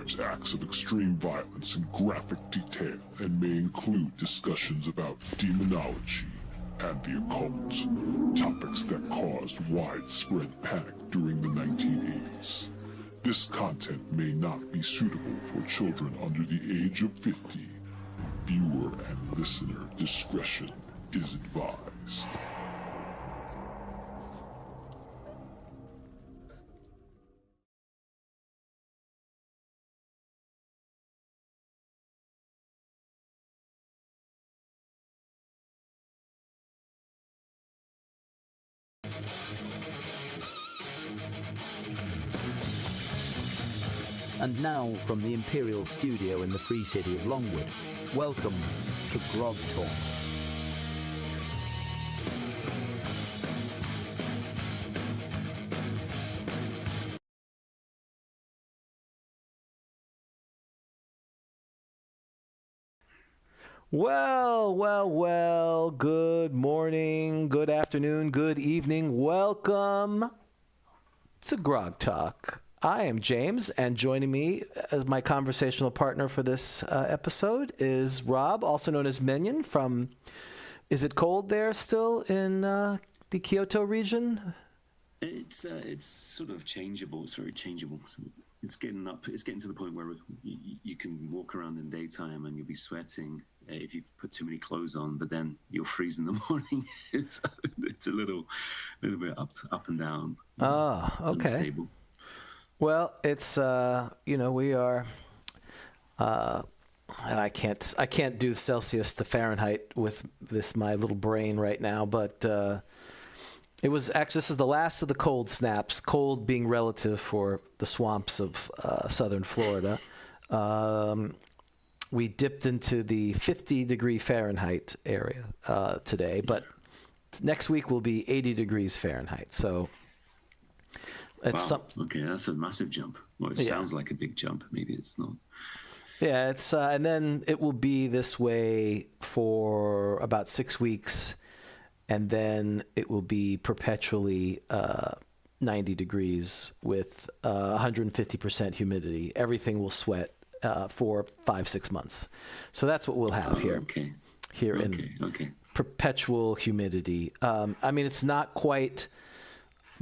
describes acts of extreme violence in graphic detail and may include discussions about demonology and the occult, topics that caused widespread panic during the 1980s. This content may not be suitable for children under the age of 50. Viewer and listener discretion is advised. And now, from the Imperial Studio in the Free City of Longwood, welcome to Grogtalk. Well, good morning, good afternoon, good evening. Welcome to Grogtalk. I am James, and joining me as my conversational partner for this episode is Rob, also known as Minion from, is it cold there still in the Kyoto region? It's sort of changeable. It's very changeable. It's getting to the point where you can walk around in daytime and you'll be sweating if you've put too many clothes on, but then you'll freeze in the morning. It's a little bit up and down. Oh, okay. Unstable. Well, it's we are. I can't do Celsius to Fahrenheit with my little brain right now, but it was actually, this is the last of the cold snaps. Cold being relative for the swamps of southern Florida. We dipped into the 50-degree Fahrenheit area today, but next week will be 80 degrees Fahrenheit. So. Okay, that's a massive jump. Well, it sounds like a big jump. Maybe it's not. Yeah, it's and then it will be this way for about 6 weeks, and then it will be perpetually 90 degrees with 150% humidity. Everything will sweat for 5-6 months. So that's what we'll have here. Okay. In perpetual humidity. I mean, it's not quite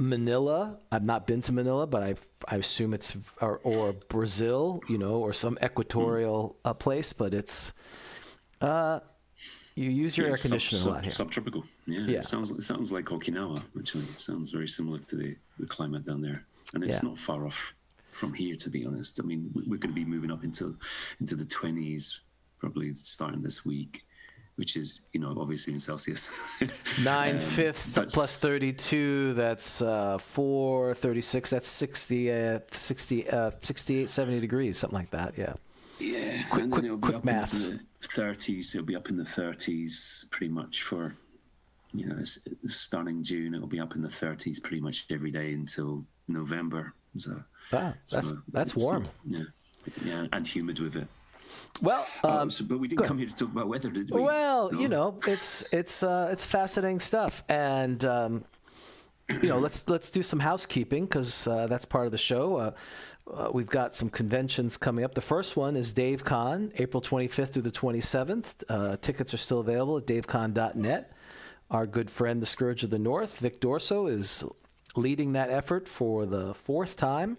Manila. I've not been to Manila, but I assume it's or Brazil, or some equatorial place. But it's you use your air conditioner a lot here. Subtropical. Yeah. It sounds like Okinawa. Actually, it sounds very similar to the climate down there, and it's not far off from here, to be honest. I mean, we're going to be moving up into the 20s probably starting this week, which is, obviously in Celsius. 9/5 plus 32, that's 436, that's 68, 70 degrees, something like that, yeah. Yeah, quick maths. Into the 30s, it'll be up in the 30s pretty much for, starting June, it'll be up in the 30s pretty much every day until November. So, that's warm. Yeah, and humid with it. Well, but we didn't come here to talk about weather, did we? Well, no? It's fascinating stuff, and let's do some housekeeping because that's part of the show. We've got some conventions coming up. The first one is DaveCon, April 25th through the 27th. Tickets are still available at davecon.net. Our good friend, the Scourge of the North, Vic Dorso, is leading that effort for the 4th time.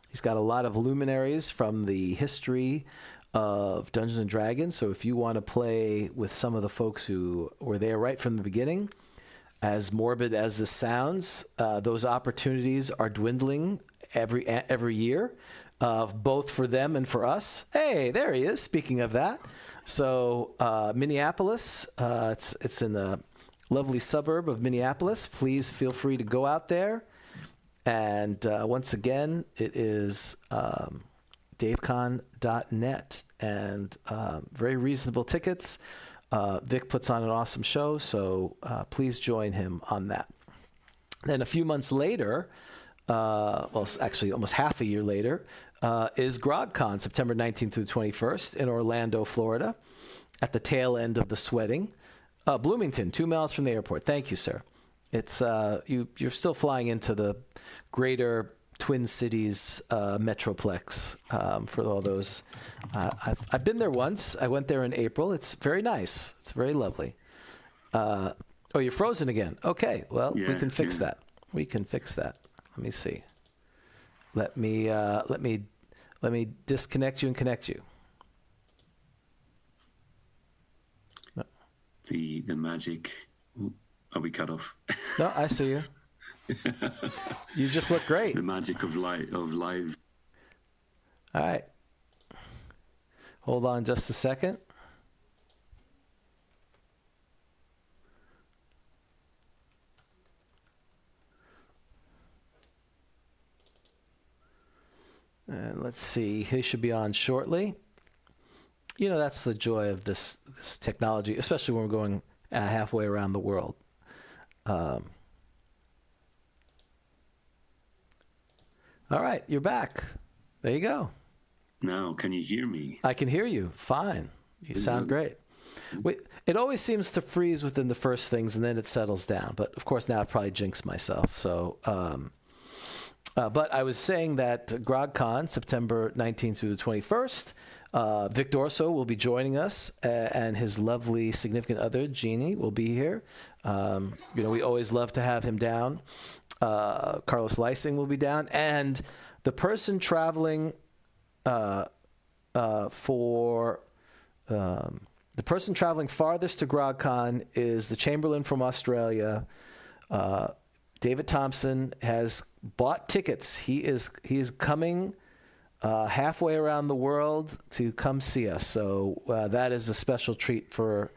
He's got a lot of luminaries from the history of Dungeons & Dragons. So if you want to play with some of the folks who were there right from the beginning, as morbid as this sounds, those opportunities are dwindling every year, both for them and for us. Hey, there he is. Speaking of that. So Minneapolis, it's in the lovely suburb of Minneapolis. Please feel free to go out there. And once again, it is davecon.net, and very reasonable tickets. Vic puts on an awesome show, so please join him on that. Then a few months later, actually almost half a year later, is GrogCon, September 19th through 21st in Orlando, Florida, at the tail end of the sweating. Bloomington, 2 miles from the airport. Thank you, sir. It's you're still flying into the greater Twin Cities Metroplex for all those. I've been there once. I went there in April. It's very nice. It's very lovely. Oh, you're frozen again. Okay, well, we can fix that. We can fix that. Let me see. Let me disconnect you and connect you. No. The magic. Are we cut off? No, I see you. You just look great. The magic of live. All right. Hold on just a second. And let's see, he should be on shortly. You know, that's the joy of this technology, especially when we're going halfway around the world. All right, you're back. There you go. Now, can you hear me? I can hear you. Fine. You sound great. It always seems to freeze within the first things, and then it settles down. But, of course, now I've probably jinxed myself. So, but I was saying that GrogCon, September 19th through the 21st, Vic Dorso will be joining us, and his lovely significant other, Jeannie, will be here. You know, we always love to have him down. Carlos Lysing will be down. And the person traveling the person traveling farthest to GrogCon is the Chamberlain from Australia. David Thompson has bought tickets. He is coming halfway around the world to come see us. So that is a special treat for.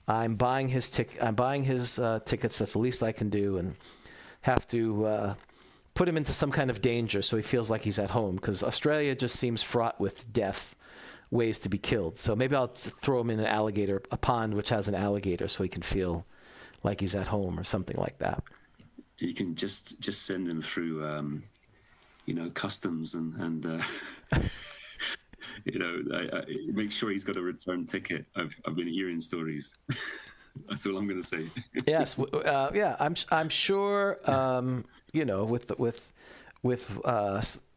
I'm buying his tickets. That's the least I can do, and have to put him into some kind of danger so he feels like he's at home. Because Australia just seems fraught with death, ways to be killed. So maybe I'll throw him in a pond which has an alligator, so he can feel like he's at home or something like that. You can just send him through, customs and make sure he's got a return ticket. I've been hearing stories. That's all I'm going to say. Yes, yeah, I'm sure. With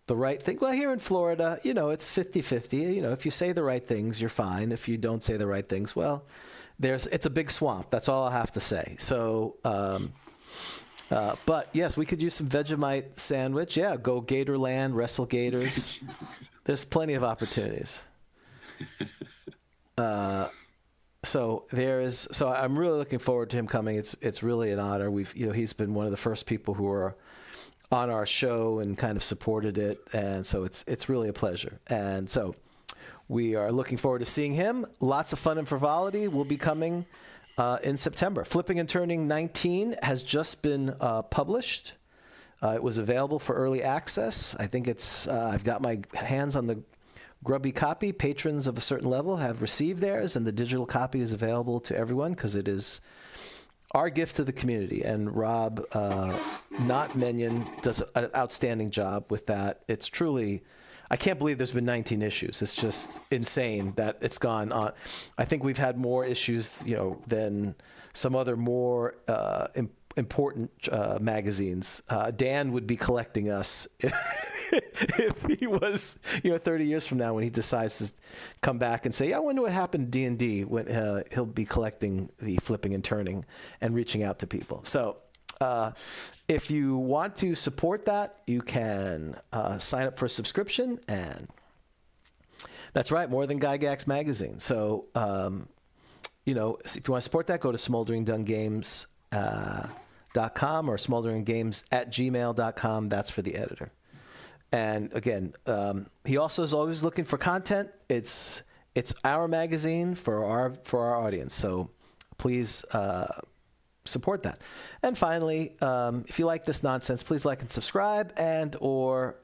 the right thing. Well, here in Florida, it's 50-50. If you say the right things, you're fine. If you don't say the right things, well, it's a big swamp. That's all I have to say. So. But yes, we could use some Vegemite sandwich. Yeah, go Gatorland, wrestle gators. There's plenty of opportunities. So I'm really looking forward to him coming. It's really an honor. He's been one of the first people who are on our show and kind of supported it, and so it's really a pleasure. And so we are looking forward to seeing him. Lots of fun and frivolity will be coming. In September. Flipping and Turning 19 has just been published. It was available for early access. I think I've got my hands on the grubby copy. Patrons of a certain level have received theirs, and the digital copy is available to everyone because it is our gift to the community. And Rob, not Menyon, does an outstanding job with that. It's truly... I can't believe there's been 19 issues. It's just insane that it's gone on. I think we've had more issues, than some other more important magazines. Dan would be collecting us if he was, 30 years from now when he decides to come back and say, "Yeah, I wonder what happened to D&D." When he'll be collecting the Flipping and Turning and reaching out to people. So. If you want to support that, you can sign up for a subscription, and that's right, more than Gygax magazine. So, if you want to support that, go to smolderingdungames.com or smolderinggames@gmail.com. That's for the editor. And again, he also is always looking for content. It's our magazine for our audience. So please. Support that. And finally, if you like this nonsense, please like and subscribe, or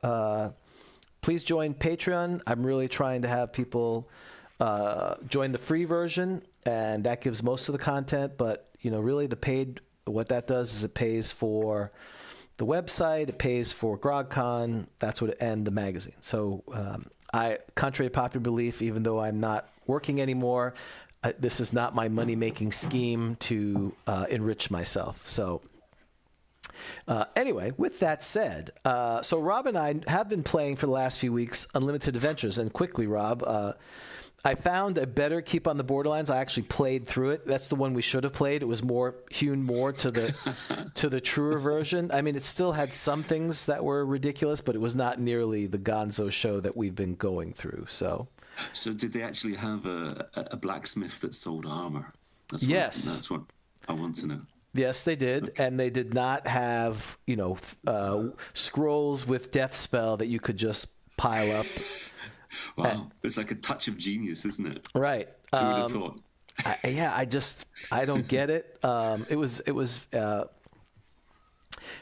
please join Patreon. I'm really trying to have people join the free version, and that gives most of the content. But really, the paid, what that does is it pays for the website, it pays for GrogCon, and the magazine. So contrary to popular belief, even though I'm not working anymore, this is not my money-making scheme to enrich myself. So Anyway, with that said, so Rob and I have been playing for the last few weeks Unlimited Adventures. And quickly, Rob, I found a better Keep on the Borderlands. I actually played through it. That's the one we should have played. It was more hewn more to the truer version. I mean, it still had some things that were ridiculous, but it was not nearly the Gonzo show that we've been going through. So did they actually have a blacksmith that sold armor? That's what I want to know. Yes, they did, Okay. and they did not have, scrolls with death spell that you could just pile up. Wow, it's like a touch of genius, isn't it? Right. Who would have thought? I don't get it.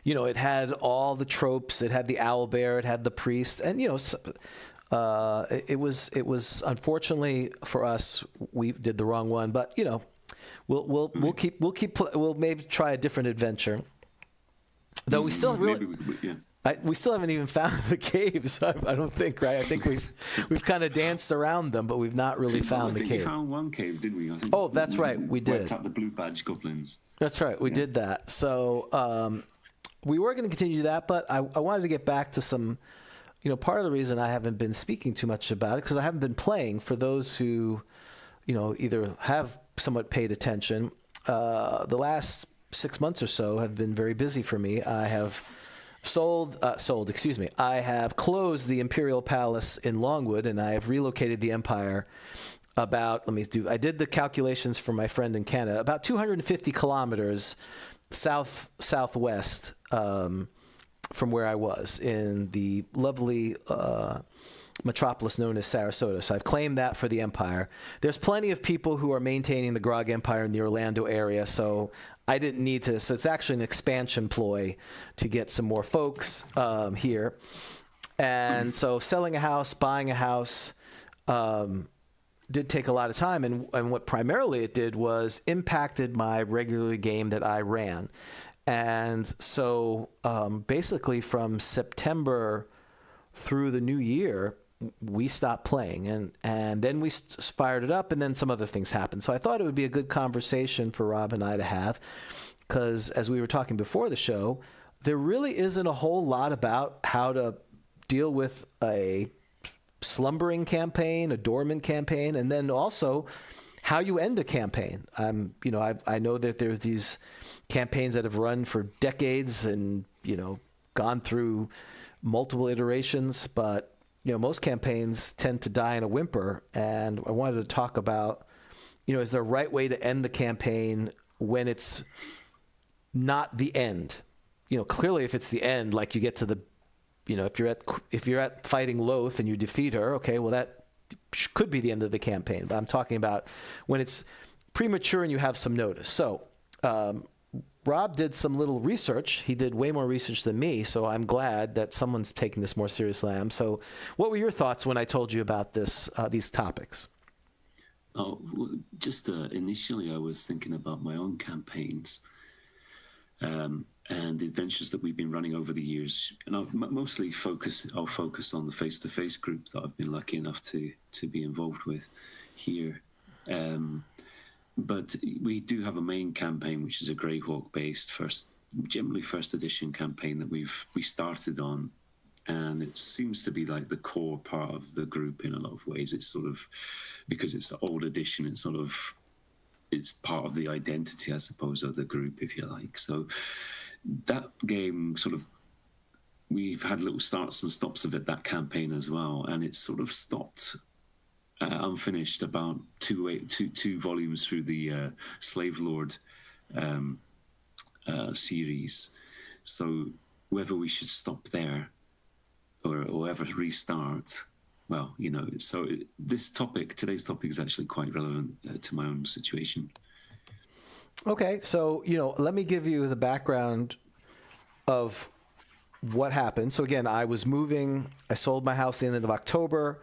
It had all the tropes. It had the owlbear. It had the priest, and it was unfortunately for us, we did the wrong one. But we'll maybe try a different adventure. Though we still really. We still haven't even found the caves. I don't think, right? I think we've kind of danced around them, but we've not really found the cave. We found one cave, didn't we? That's right. We did. Wiped out the blue badge goblins. That's right. We did that. So we were going to continue that, but I wanted to get back to some. Part of the reason I haven't been speaking too much about it because I haven't been playing. For those who, either have somewhat paid attention, the last 6 months or so have been very busy for me. I have. I have closed the Imperial Palace in Longwood, and I have relocated the Empire I did the calculations for my friend in Canada, about 250 kilometers southwest from where I was in the lovely metropolis known as Sarasota. So I've claimed that for the Empire. There's plenty of people who are maintaining the Grog Empire in the Orlando area, so I didn't need to. So it's actually an expansion ploy to get some more folks here. And so selling a house, buying a house did take a lot of time. And what primarily it did was impacted my regular game that I ran. And so basically from September through the new year, we stopped playing, and then we fired it up, and then some other things happened. So I thought it would be a good conversation for Rob and I to have, because as we were talking before the show, there really isn't a whole lot about how to deal with a slumbering campaign, a dormant campaign, and then also how you end a campaign. I know that there are these campaigns that have run for decades and gone through multiple iterations, but most campaigns tend to die in a whimper, and I wanted to talk about, is there a right way to end the campaign when it's not the end? Clearly if it's the end, like you get to the, if you're at fighting Loth and you defeat her, okay, well that could be the end of the campaign. But I'm talking about when it's premature and you have some notice. So Rob did some little research. He did way more research than me, so I'm glad that someone's taking this more seriously. So what were your thoughts when I told you about these topics? Oh, just initially I was thinking about my own campaigns and the adventures that we've been running over the years. And I'll focus on the face-to-face group that I've been lucky enough to be involved with here. But we do have a main campaign, which is a Greyhawk-based generally first edition campaign that we started on, and it seems to be like the core part of the group in a lot of ways. It's sort of, because it's the old edition, it's part of the identity, I suppose, of the group, if you like. So that game we've had little starts and stops of it, that campaign as well, and it's sort of stopped. Unfinished about two volumes through the Slave Lord series. So whether we should stop there or ever restart, well, so today's topic is actually quite relevant to my own situation. Okay, so let me give you the background of what happened. So again, I was moving. I sold my house at the end of October.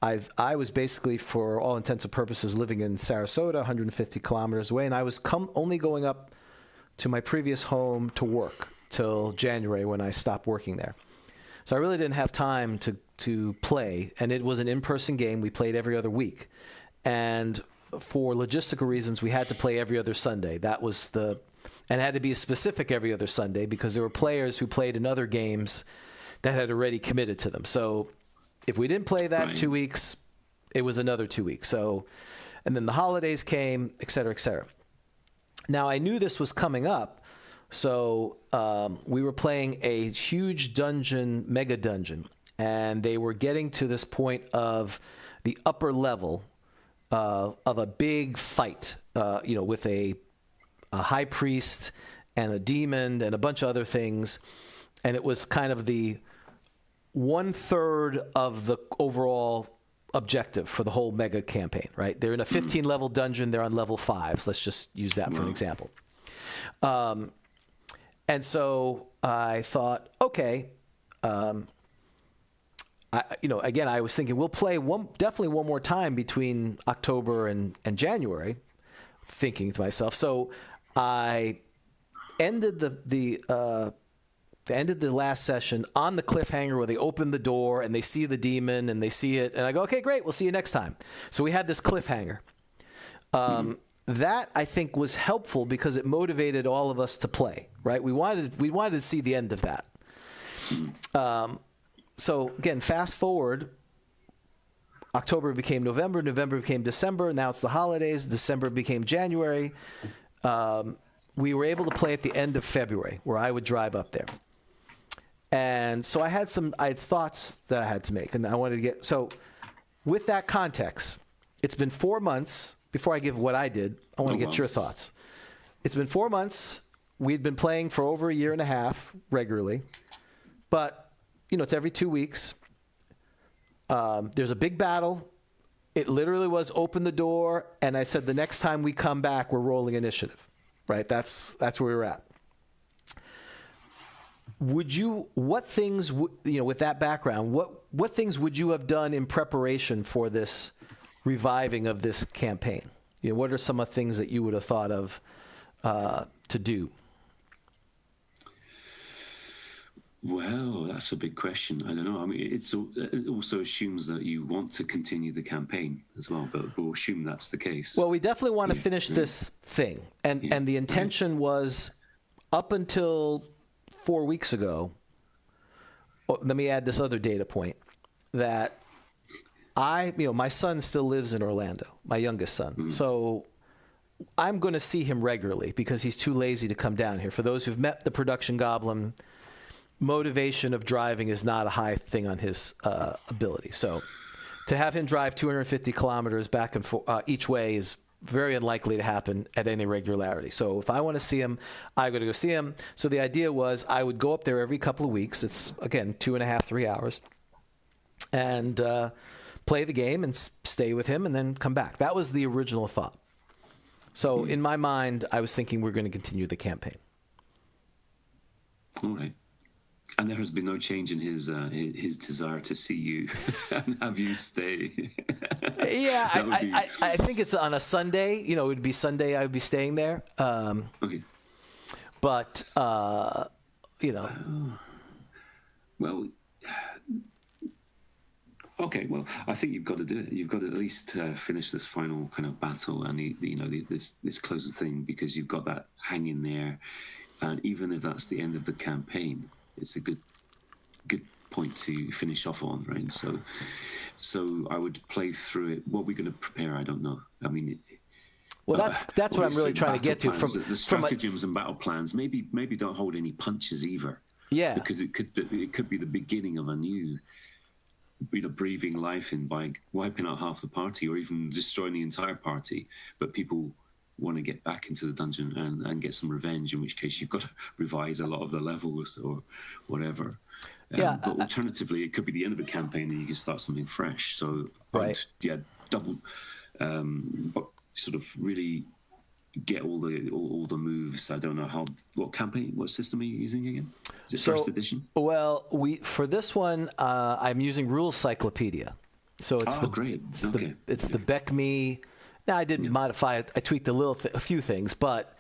I was basically, for all intents and purposes, living in Sarasota, 150 kilometers away, and I was only going up to my previous home to work till January when I stopped working there. So I really didn't have time to play, and it was an in-person game. We played every other week, and for logistical reasons, we had to play every other Sunday. That was and had to be specific every other Sunday because there were players who played in other games that had already committed to them. So if we didn't play that 2 weeks, it was another 2 weeks. So, and then the holidays came, et cetera, et cetera. Now, I knew this was coming up, so we were playing a huge dungeon, mega dungeon, and they were getting to this point of the upper level of a big fight, with a high priest and a demon and a bunch of other things. And it was kind of the 1/3 of the overall objective for the whole mega campaign, right? They're in a 15-level dungeon. They're on level 5. Let's just use that for an example. And so I thought, okay, again, I was thinking we'll play definitely one more time between October and January, thinking to myself. So I ended the last session on the cliffhanger where they open the door and they see the demon and they see it, and I go, okay, great, we'll see you next time. So we had this cliffhanger. That I think was helpful because it motivated all of us to play. Right? We wanted to see the end of that. So again, fast forward. October became November. November became December. Now it's the holidays. December became January. We were able to play at the end of February, where I would drive up there. And so I had thoughts that I had to make, and I wanted to get. So, with that context, it's been 4 months. Before I give what I did, I want to get your thoughts. It's been 4 months. We'd been playing for over a year and a half regularly, but it's every 2 weeks. There's a big battle. It literally was open the door, and I said the next time we come back, we're rolling initiative. Right? That's where we were at. What things, with that background, what things would you have done in preparation for this reviving of this campaign? What are some of the things that you would have thought of to do? Well, that's a big question. I don't know. I mean, it also assumes that you want to continue the campaign as well, but we'll assume that's the case. Well, we definitely want to finish this thing. And the intention was up until 4 weeks ago. Well, let me add this other data point that my son still lives in Orlando, my youngest son. Mm-hmm. So I'm going to see him regularly because he's too lazy to come down here. For those who've met the production goblin, motivation of driving is not a high thing on his ability. So to have him drive 250 kilometers back and forth each way is very unlikely to happen at any regularity. So if I want to see him, I got to go see him. So the idea was I would go up there every couple of weeks. It's, again, 2.5, 3 hours. And play the game and stay with him and then come back. That was the original thought. So in my mind, I was thinking we're going to continue the campaign. All right. And there has been no change in his desire to see you and have you stay. Yeah, I think it's on a Sunday. It would be Sunday I would be staying there. Okay. But, Well, okay. Well, I think you've got to do it. You've got to at least finish this final kind of battle and this closer thing, because you've got that hanging there. And even if that's the end of the campaign, it's a good point to finish off on, right? So I would play through it. What we're going to prepare, I don't know. I mean, that's what I'm really trying to get to. From the stratagems and battle plans, maybe don't hold any punches either. Yeah, because it could be the beginning of a new, breathing life in by wiping out half the party or even destroying the entire party. But people want to get back into the dungeon and get some revenge, in which case you've got to revise a lot of the levels or whatever. But alternatively, it could be the end of the campaign and you can start something fresh. So right. Double, but sort of really get all the moves. I don't know what system are you using again? Is it first edition? Well, for this one, I'm using Rules Cyclopedia. So it's the Beck Me. Now I didn't modify it. I tweaked a few things, but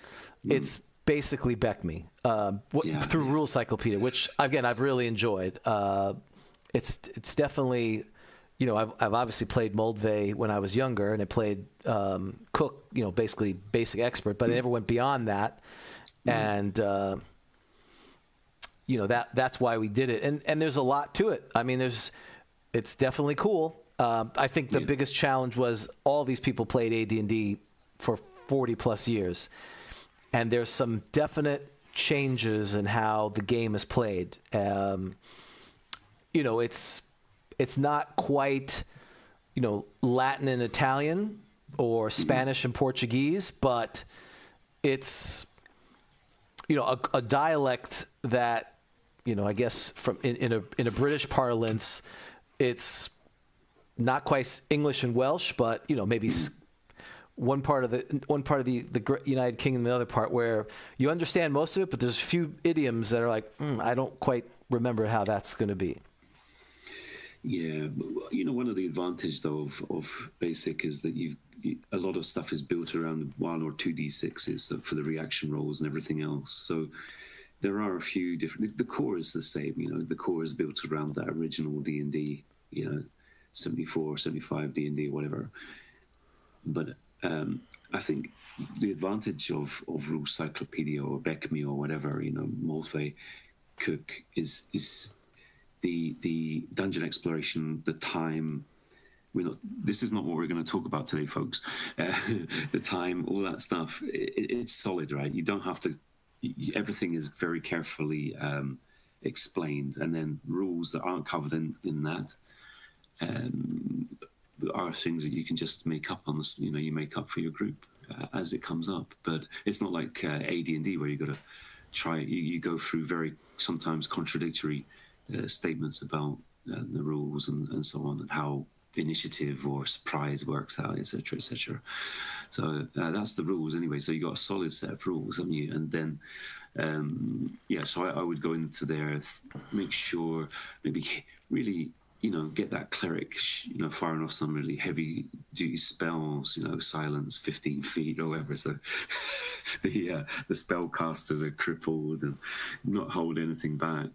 it's basically Beck Me through Rules Cyclopedia, which again I've really enjoyed. It's definitely, I've obviously played Moldvay when I was younger, and I played Cook, basically basic expert, but I never went beyond that. and that's why we did it. And there's a lot to it. I mean, it's definitely cool. I think the biggest challenge was all these people played AD&D for 40 plus years, and there's some definite changes in how the game is played. It's not quite, Latin and Italian or Spanish and Portuguese, but it's, a dialect that, I guess in a British parlance, it's not quite English and Welsh, but maybe one part of the United Kingdom, the other part where you understand most of it, but there's a few idioms that are like, I don't quite remember how that's going to be. Yeah, one of the advantages though of Basic is that a lot of stuff is built around 1 or 2d6s for the reaction rolls and everything else. So there are a few different. The core is the same. The core is built around that original D&D. 74, 75 D&D, whatever. But I think the advantage of Rule Cyclopedia or Beckme or whatever, Moltve, Cook is the dungeon exploration, the time. This is not what we're going to talk about today, folks. The time, all that stuff, it's solid, right? You don't have to. Everything is very carefully explained, and then rules that aren't covered in that are things that you can just make up on this. You make up for your group as it comes up. But it's not like AD&D where you got to try. You go through very sometimes contradictory statements about the rules and so on, and how initiative or surprise works out, etc., etc. So that's the rules anyway. So you got a solid set of rules, haven't you? And then so I would go into there, make sure maybe really get that cleric firing off some really heavy duty spells, silence 15 feet or whatever, so the spellcasters are crippled and not hold anything back.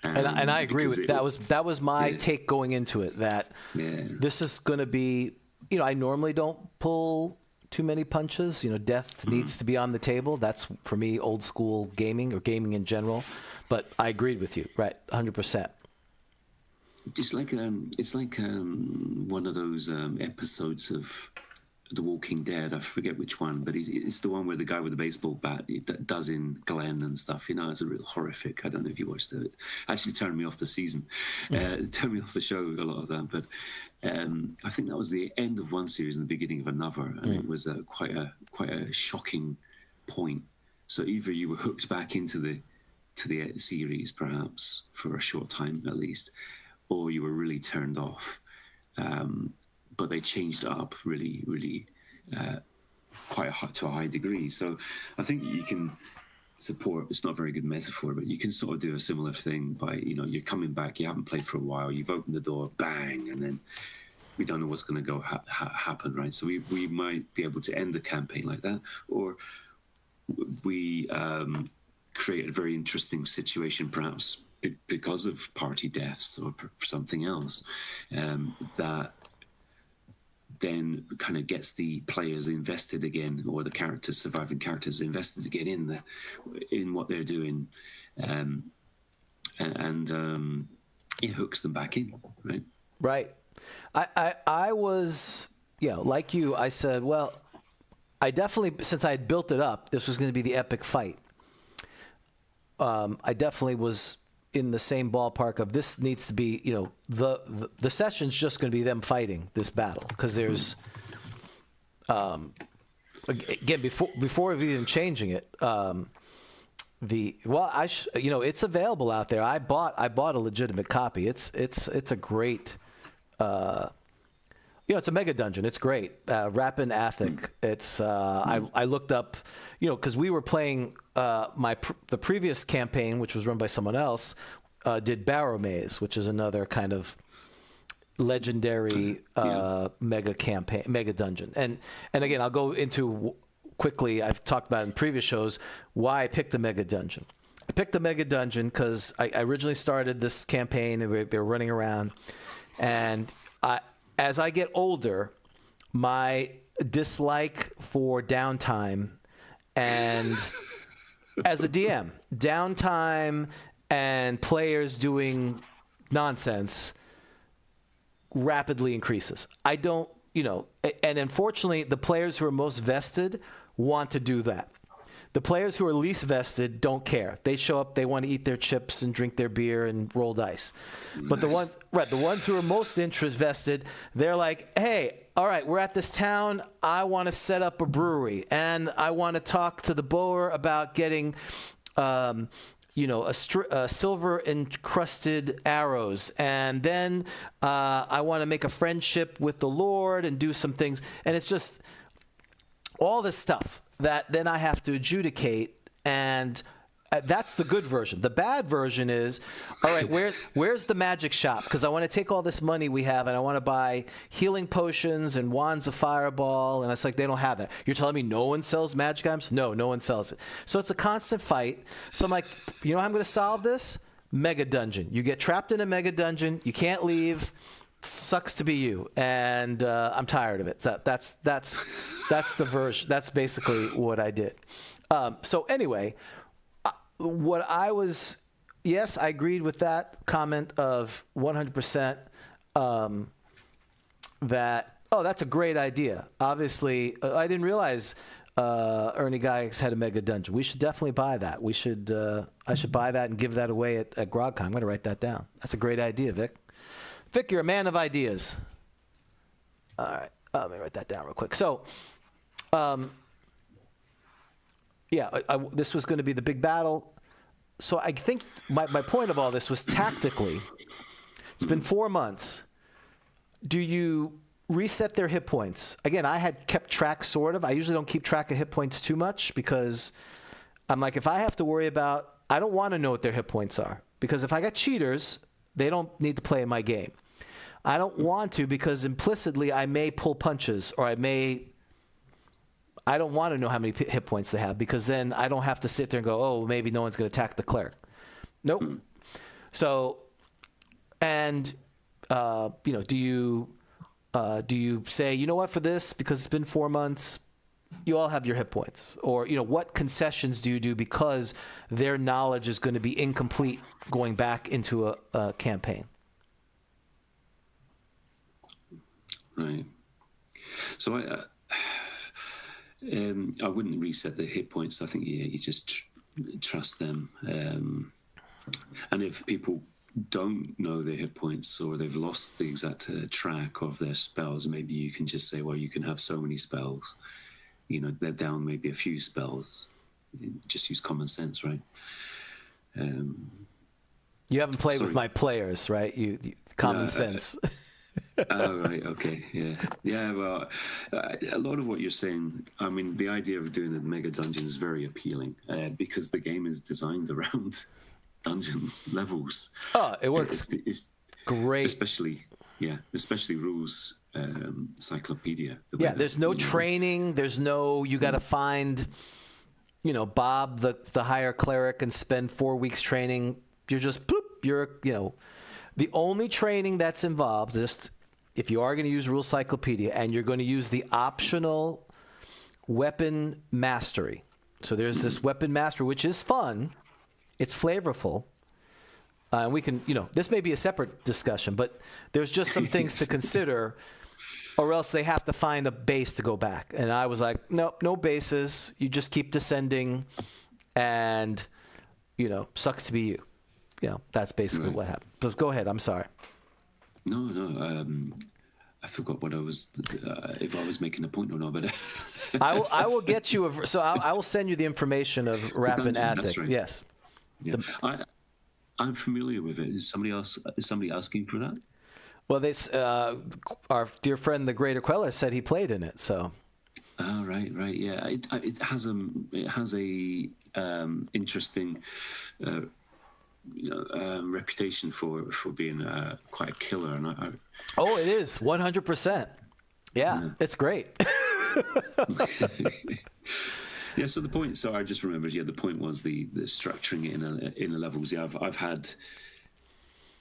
And I agree with that was my take going into it, that this is going to be, I normally don't pull too many punches. Death needs to be on the table. That's for me old school gaming, or gaming in general. But I agreed with you, right? 100%. It's like one of those episodes of The Walking Dead. I forget which one, but it's the one where the guy with the baseball bat that does in Glenn and stuff. It's a real horrific. I don't know if you watched it. Actually, turned me off the season. Turned me off the show. A lot of that, but I think that was the end of one series and the beginning of another, and it was quite a shocking point. So either you were hooked back into the series, perhaps for a short time at least, or you were really turned off. But they changed it up really, really to a high degree. So I think you can support, it's not a very good metaphor, but you can sort of do a similar thing by, you're coming back, you haven't played for a while, you've opened the door, bang, and then we don't know what's going to go happen, right? So we might be able to end the campaign like that, or we create a very interesting situation, perhaps because of party deaths or something else, that then kind of gets the players invested again, or the surviving characters invested again in what they're doing, and it hooks them back in, right? Right. I was, like you, I said, well, I definitely, since I had built it up, this was going to be the epic fight. I definitely was in the same ballpark of this needs to be, the session's just going to be them fighting this battle, because there's, again, before even changing it, it's available out there. I bought a legitimate copy. It's a great, it's a mega dungeon. It's great. Rapin Athic. It's I looked up, because we were playing the previous campaign, which was run by someone else, did Barrow Maze, which is another kind of legendary mega dungeon. And again, I'll go into quickly. I've talked about in previous shows why I picked the mega dungeon. I picked the mega dungeon because I originally started this campaign and they were running around, and as I get older, my dislike for downtime and as a DM, downtime and players doing nonsense rapidly increases. I don't, and unfortunately, the players who are most vested want to do that. The players who are least vested don't care. They show up, they want to eat their chips and drink their beer and roll dice. But the ones who are most interest vested, they're like, hey, all right, we're at this town. I want to set up a brewery, and I want to talk to the boer about getting, silver encrusted arrows, and then I want to make a friendship with the Lord and do some things. And it's just all this stuff that then I have to adjudicate, and that's the good version. The bad version is, all right, where's the magic shop? Because I want to take all this money we have, and I want to buy healing potions and wands of fireball, and it's like they don't have that. You're telling me no one sells magic items? No one sells it. So it's a constant fight. So I'm like, you know how I'm going to solve this? Mega dungeon. You get trapped in a mega dungeon. You can't leave. Sucks to be you, and I'm tired of it. That's the version. That's basically what I did. So anyway, yes, I agreed with that comment of 100%. That's a great idea. Obviously, I didn't realize Ernie Gygax had a mega dungeon. We should definitely buy that. I should buy that and give that away at Grogtalk. I'm going to write that down. That's a great idea, Vic. Vic, you're a man of ideas. All right. Let me write that down real quick. So, this was going to be the big battle. So I think my point of all this was tactically. It's been 4 months. Do you reset their hit points? Again, I had kept track, sort of. I usually don't keep track of hit points too much because I'm like, if I have to worry about, I don't want to know what their hit points are. Because if I got cheaters, they don't need to play in my game. I don't want to because implicitly I may pull punches, or I don't want to know how many hit points they have, because then I don't have to sit there and go, oh, maybe no one's going to attack the cleric. Nope. So, and, do you say, you know what, for this, because it's been 4 months, you all have your hit points? Or, what concessions do you do because their knowledge is going to be incomplete going back into a campaign? Right. So I wouldn't reset the hit points. I think you just trust them. And if people don't know their hit points, or they've lost the exact track of their spells, maybe you can just say, well, you can have so many spells. They're down maybe a few spells. Just use common sense, right? You haven't played with my players, right? You common sense. Oh, right. Okay. Yeah. Well, a lot of what you're saying, I mean, the idea of doing a mega dungeon is very appealing because the game is designed around dungeons, levels. Oh, it works. It's great. Especially rules encyclopedia. There's no training. There's no, you got to find, Bob, the higher cleric, and spend 4 weeks training. You're just, the only training that's involved, just if you are going to use Rule Cyclopedia and you're going to use the optional weapon mastery. So there's this weapon mastery, which is fun. It's flavorful. And we can, this may be a separate discussion, but there's just some things to consider, or else they have to find a base to go back. And I was like, nope, no bases. You just keep descending and, sucks to be you. That's basically what happened. But go ahead. I'm sorry. No. I forgot what I was, if I was making a point or not. But I will get you. I will send you the information of Rapid Attic. Right. Yes. Yeah. I'm familiar with it. Is somebody asking for that? Well, our dear friend, the Greater Queller, said he played in it. So. Oh, right. Yeah. It has a interesting. Reputation for being quite a killer, and oh, it is 100%. Yeah, it's great. Yeah. So the point. So I just remembered. Yeah, the point was the structuring it in the levels. Yeah, I've had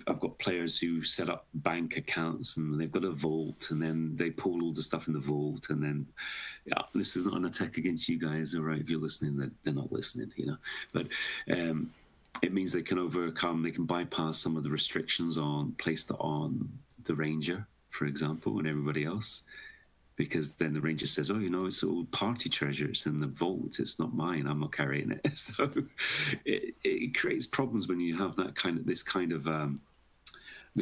I've got players who set up bank accounts and they've got a vault, and then they pull all the stuff in the vault, and then this is not an attack against you guys, all right? If you're listening, they're not listening, But it means they can bypass some of the restrictions placed on the Ranger, for example, and everybody else. Because then the Ranger says, it's all party treasures in the vault. It's not mine. I'm not carrying it. So it creates problems when you have the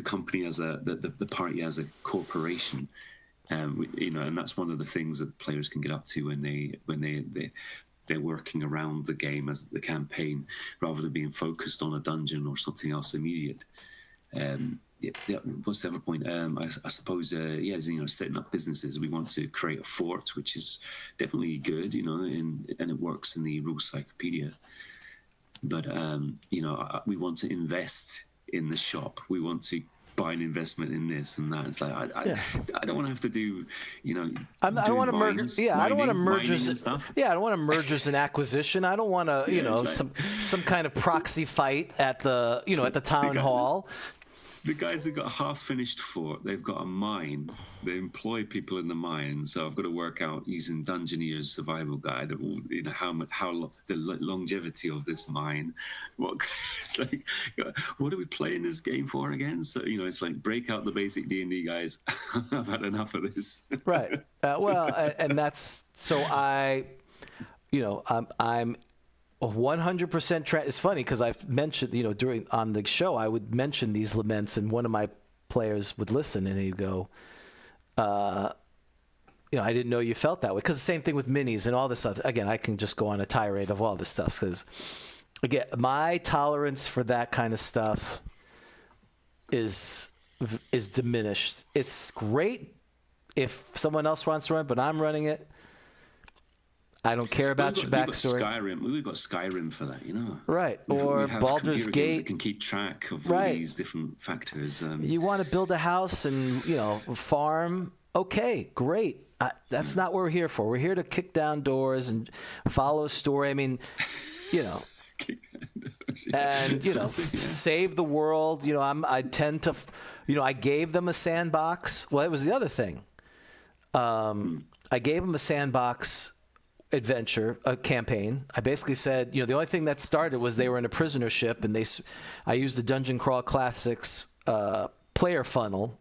company as the party as a corporation. And that's one of the things that players can get up to when they're working around the game as the campaign, rather than being focused on a dungeon or something else immediate. What's the other point? I suppose, setting up businesses. We want to create a fort, which is definitely good, and it works in the rules cyclopedia. But, we want to invest in the shop. We want to buy an investment in this and that. It's like, I don't want to have to do, I don't want to merge. Yeah, I don't want to mergers and stuff. Yeah, I don't want to mergers and acquisition. I don't want to, some kind of proxy fight at the, at the town hall. The guys have got a half-finished fort. They've got a mine. They employ people in the mine. So I've got to work out using Dungeoneer's survival guide, how the longevity of this mine. It's like, what are we playing this game for again? So it's like, break out the basic D&D, guys. I've had enough of this. Right. And that's so I'm 100% it's funny because I've mentioned, during on the show, I would mention these laments, and one of my players would listen and he'd go, I didn't know you felt that way. Because the same thing with minis and all this other. Again, I can just go on a tirade of all this stuff because, again, my tolerance for that kind of stuff is diminished. It's great if someone else wants to run, but I'm running it. I don't care about your backstory. We've got Skyrim for that, Right. Or we have Baldur's Gate that can keep track of all these different factors. You want to build a house and farm? Okay, great. That's not what we're here for. We're here to kick down doors and follow a story. I mean, and save the world. I tend to, I gave them a sandbox. Well, it was the other thing. I gave them a sandbox adventure, a campaign. I basically said, the only thing that started was they were in a prisoner ship, and I used the Dungeon Crawl Classics player funnel.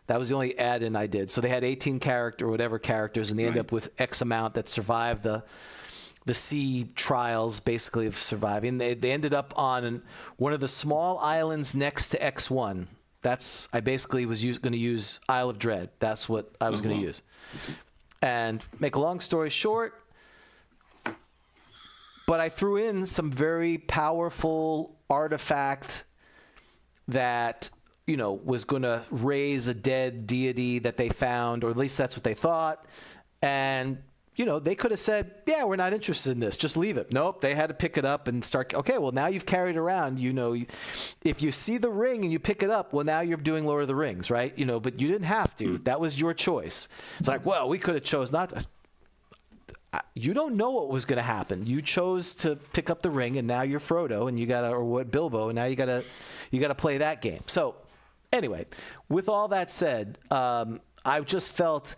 That was the only add-in I did. So they had 18 characters, and they end up with X amount that survived the sea trials, basically, of surviving. They ended up on one of the small islands next to X1. I basically was going to use Isle of Dread. That's what I was going to use. And make a long story short, but I threw in some very powerful artifact that, was going to raise a dead deity that they found, or at least that's what they thought. And, they could have said, yeah, we're not interested in this. Just leave it. Nope. They had to pick it up and start. Okay, well, now you've carried around, if you see the ring and you pick it up, well, now you're doing Lord of the Rings, right? But you didn't have to. That was your choice. It's like, well, we could have chose not to. You don't know what was going to happen. You chose to pick up the ring, and now you're Frodo, and Bilbo, and now you gotta play that game. So, anyway, with all that said, I just felt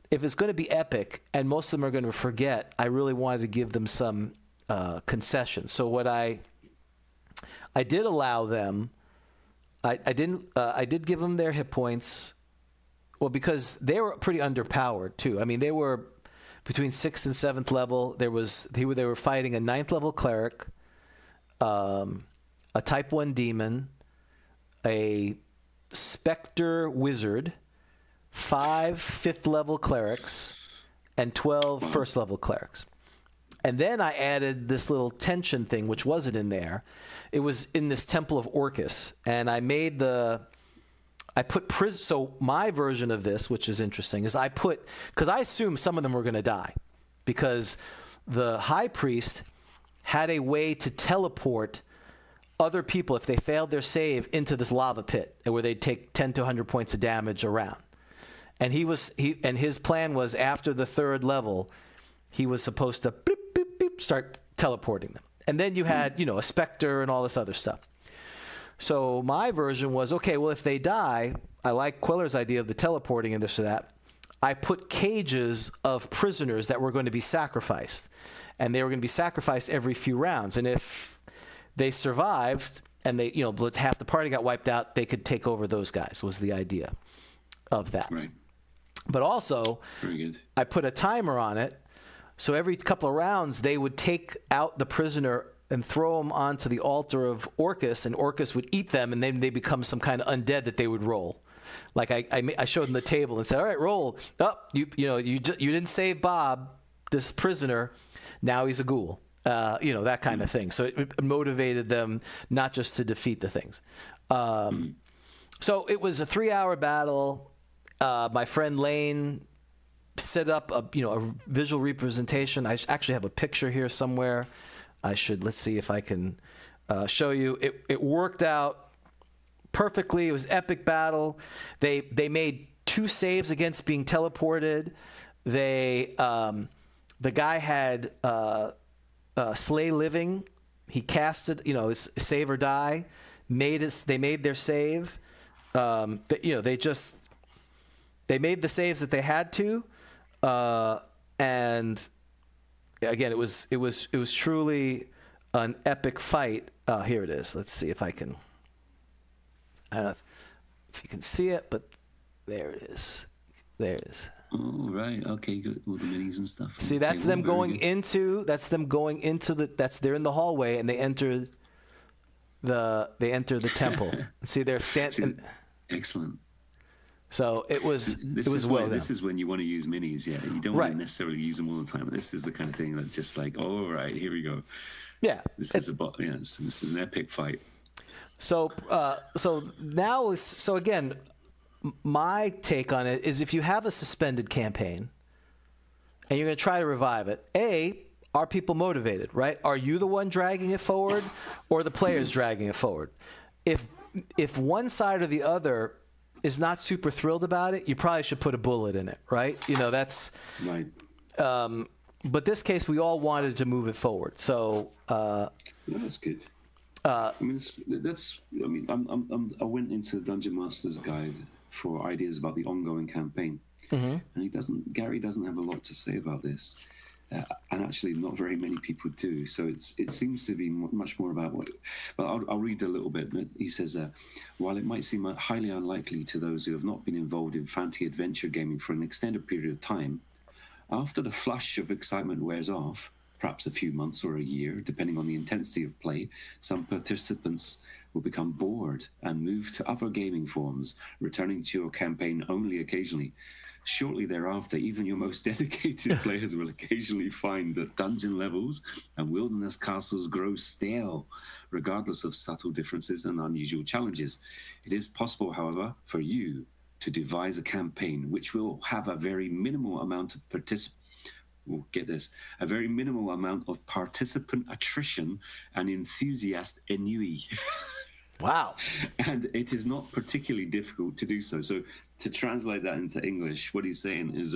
if it's going to be epic, and most of them are going to forget, I really wanted to give them some concessions. So what I did allow them, I did give them their hit points, well, because they were pretty underpowered too. I mean, they were between 6th and 7th level. They were fighting a 9th level cleric, a type 1 demon, a specter wizard, 5 5th level clerics, and 12 1st level clerics. And then I added this little tension thing, which wasn't in there. It was in this Temple of Orcus, and so my version of this, which is interesting, is because I assumed some of them were going to die, because the high priest had a way to teleport other people, if they failed their save, into this lava pit, where they'd take 10 to 100 points of damage around. And his plan was, after the 3rd level, he was supposed to beep, beep, beep, start teleporting them. And then you had, a specter and all this other stuff. So my version was, okay, well, if they die, I like Queller's idea of the teleporting and this or that. I put cages of prisoners that were going to be sacrificed, and they were going to be sacrificed every few rounds. And if they survived and they, half the party got wiped out, they could take over those guys, was the idea of that. Right. But also, very good. I put a timer on it. So every couple of rounds, they would take out the prisoner and throw them onto the altar of Orcus, and Orcus would eat them, and then they become some kind of undead that they would roll. Like I showed them the table and said, all right, roll. Oh, you didn't save Bob, this prisoner. Now he's a ghoul. That kind of thing. So it motivated them not just to defeat the things. So it was a 3-hour battle. My friend Lane set up a visual representation. I actually have a picture here somewhere. Let's see if I can show you. It worked out perfectly. It was epic battle. They made 2 saves against being teleported. The guy had Slay Living. He casted, his save or die. They made their save. They made the saves that they had to, and again, it was truly an epic fight. Here it is. Let's see if I can. I don't know if you can see it, but there it is. There it is. Oh, right. Okay, good. All the minis and stuff. See, that's them going into. That's them going into the. They're in the hallway, and they enter the temple. See, they're standing. Excellent. So it was well done. This is when you want to use minis, yeah. You don't want to necessarily use them all the time. This is the kind of thing that just like, all right, here we go. Yeah. This is an epic fight. So again, my take on it is if you have a suspended campaign and you're going to try to revive it, are people motivated, right? Are you the one dragging it forward or the players dragging it forward? If one side or the other is not super thrilled about it, you probably should put a bullet in it, right? That's right. But this case, we all wanted to move it forward. So that's good. I went into the Dungeon Master's Guide for ideas about the ongoing campaign, and Gary doesn't have a lot to say about this. And actually, not very many people do. So it seems to be much more about what. Well, I'll read a little bit. He says, while it might seem highly unlikely to those who have not been involved in fantasy adventure gaming for an extended period of time, after the flush of excitement wears off, perhaps a few months or a year, depending on the intensity of play, some participants will become bored and move to other gaming forms, returning to your campaign only occasionally. Shortly thereafter, even your most dedicated players will occasionally find that dungeon levels and wilderness castles grow stale, regardless of subtle differences and unusual challenges. It is possible, however, for you to devise a campaign which will have a very minimal amount of participant attrition and enthusiast ennui. Wow. And it is not particularly difficult to do so. So to translate that into English, what he's saying is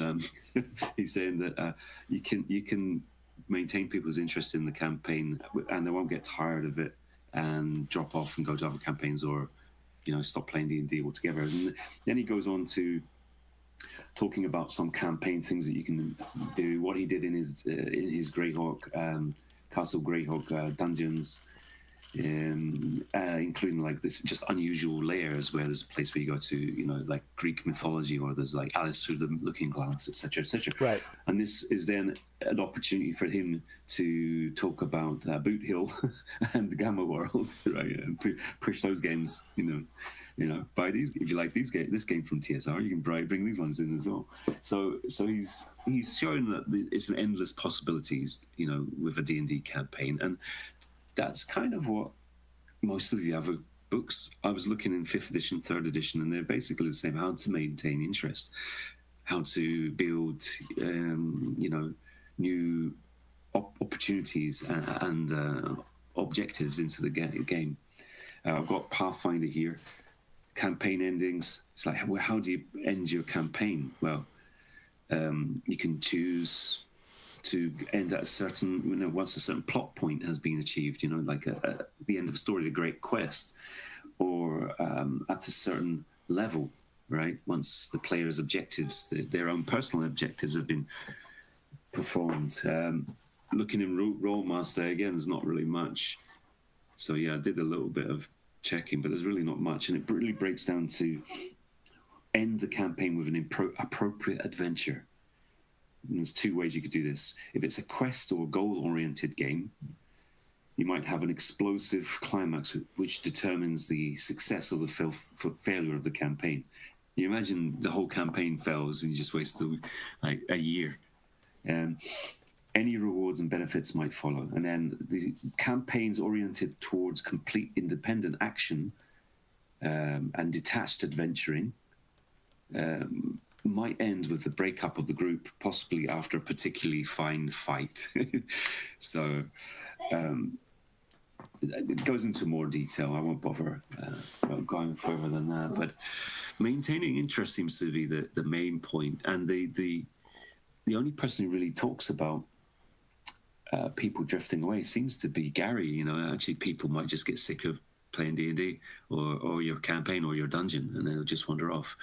he's saying that you can maintain people's interest in the campaign and they won't get tired of it and drop off and go to other campaigns or stop playing D&D altogether. And then he goes on to talking about some campaign things that you can do, what he did in his Greyhawk, Castle Greyhawk dungeons, including like this just unusual layers where there's a place where you go to like Greek mythology, or there's like Alice through the Looking Glass, etc., etc. Right. And this is then an opportunity for him to talk about Boot Hill and Gamma World, right, and push those games. Buy these if you like this game from TSR. You can bring these ones in as well. So he's showing that it's an endless possibilities, with a D&D campaign, and that's kind of what most of the other books, I was looking in 5th edition, 3rd edition, and they're basically the same. How to maintain interest, how to build, new opportunities and objectives into the game. I've got Pathfinder here. Campaign endings. It's like, well, how do you end your campaign? Well, you can choose to end at a certain, once a certain plot point has been achieved, like the end of a story, the great quest, or at a certain level, right? Once the player's objectives, their own personal objectives have been performed. Looking in Rollmaster, again, there's not really much. So yeah, I did a little bit of checking, but there's really not much. And it really breaks down to end the campaign with an appropriate adventure. And there's two ways you could do this. If it's a quest or goal-oriented game, you might have an explosive climax which determines the success or the failure of the campaign. You imagine the whole campaign fails and you just waste like a year. Any rewards and benefits might follow. And then the campaigns oriented towards complete independent action and detached adventuring might end with the breakup of the group, possibly after a particularly fine fight. So it goes into more detail. I won't bother going further than that. But maintaining interest seems to be the main point. And the only person who really talks about people drifting away seems to be Gary. You know, actually, people might just get sick of playing D&D or your campaign or your dungeon, and they'll just wander off.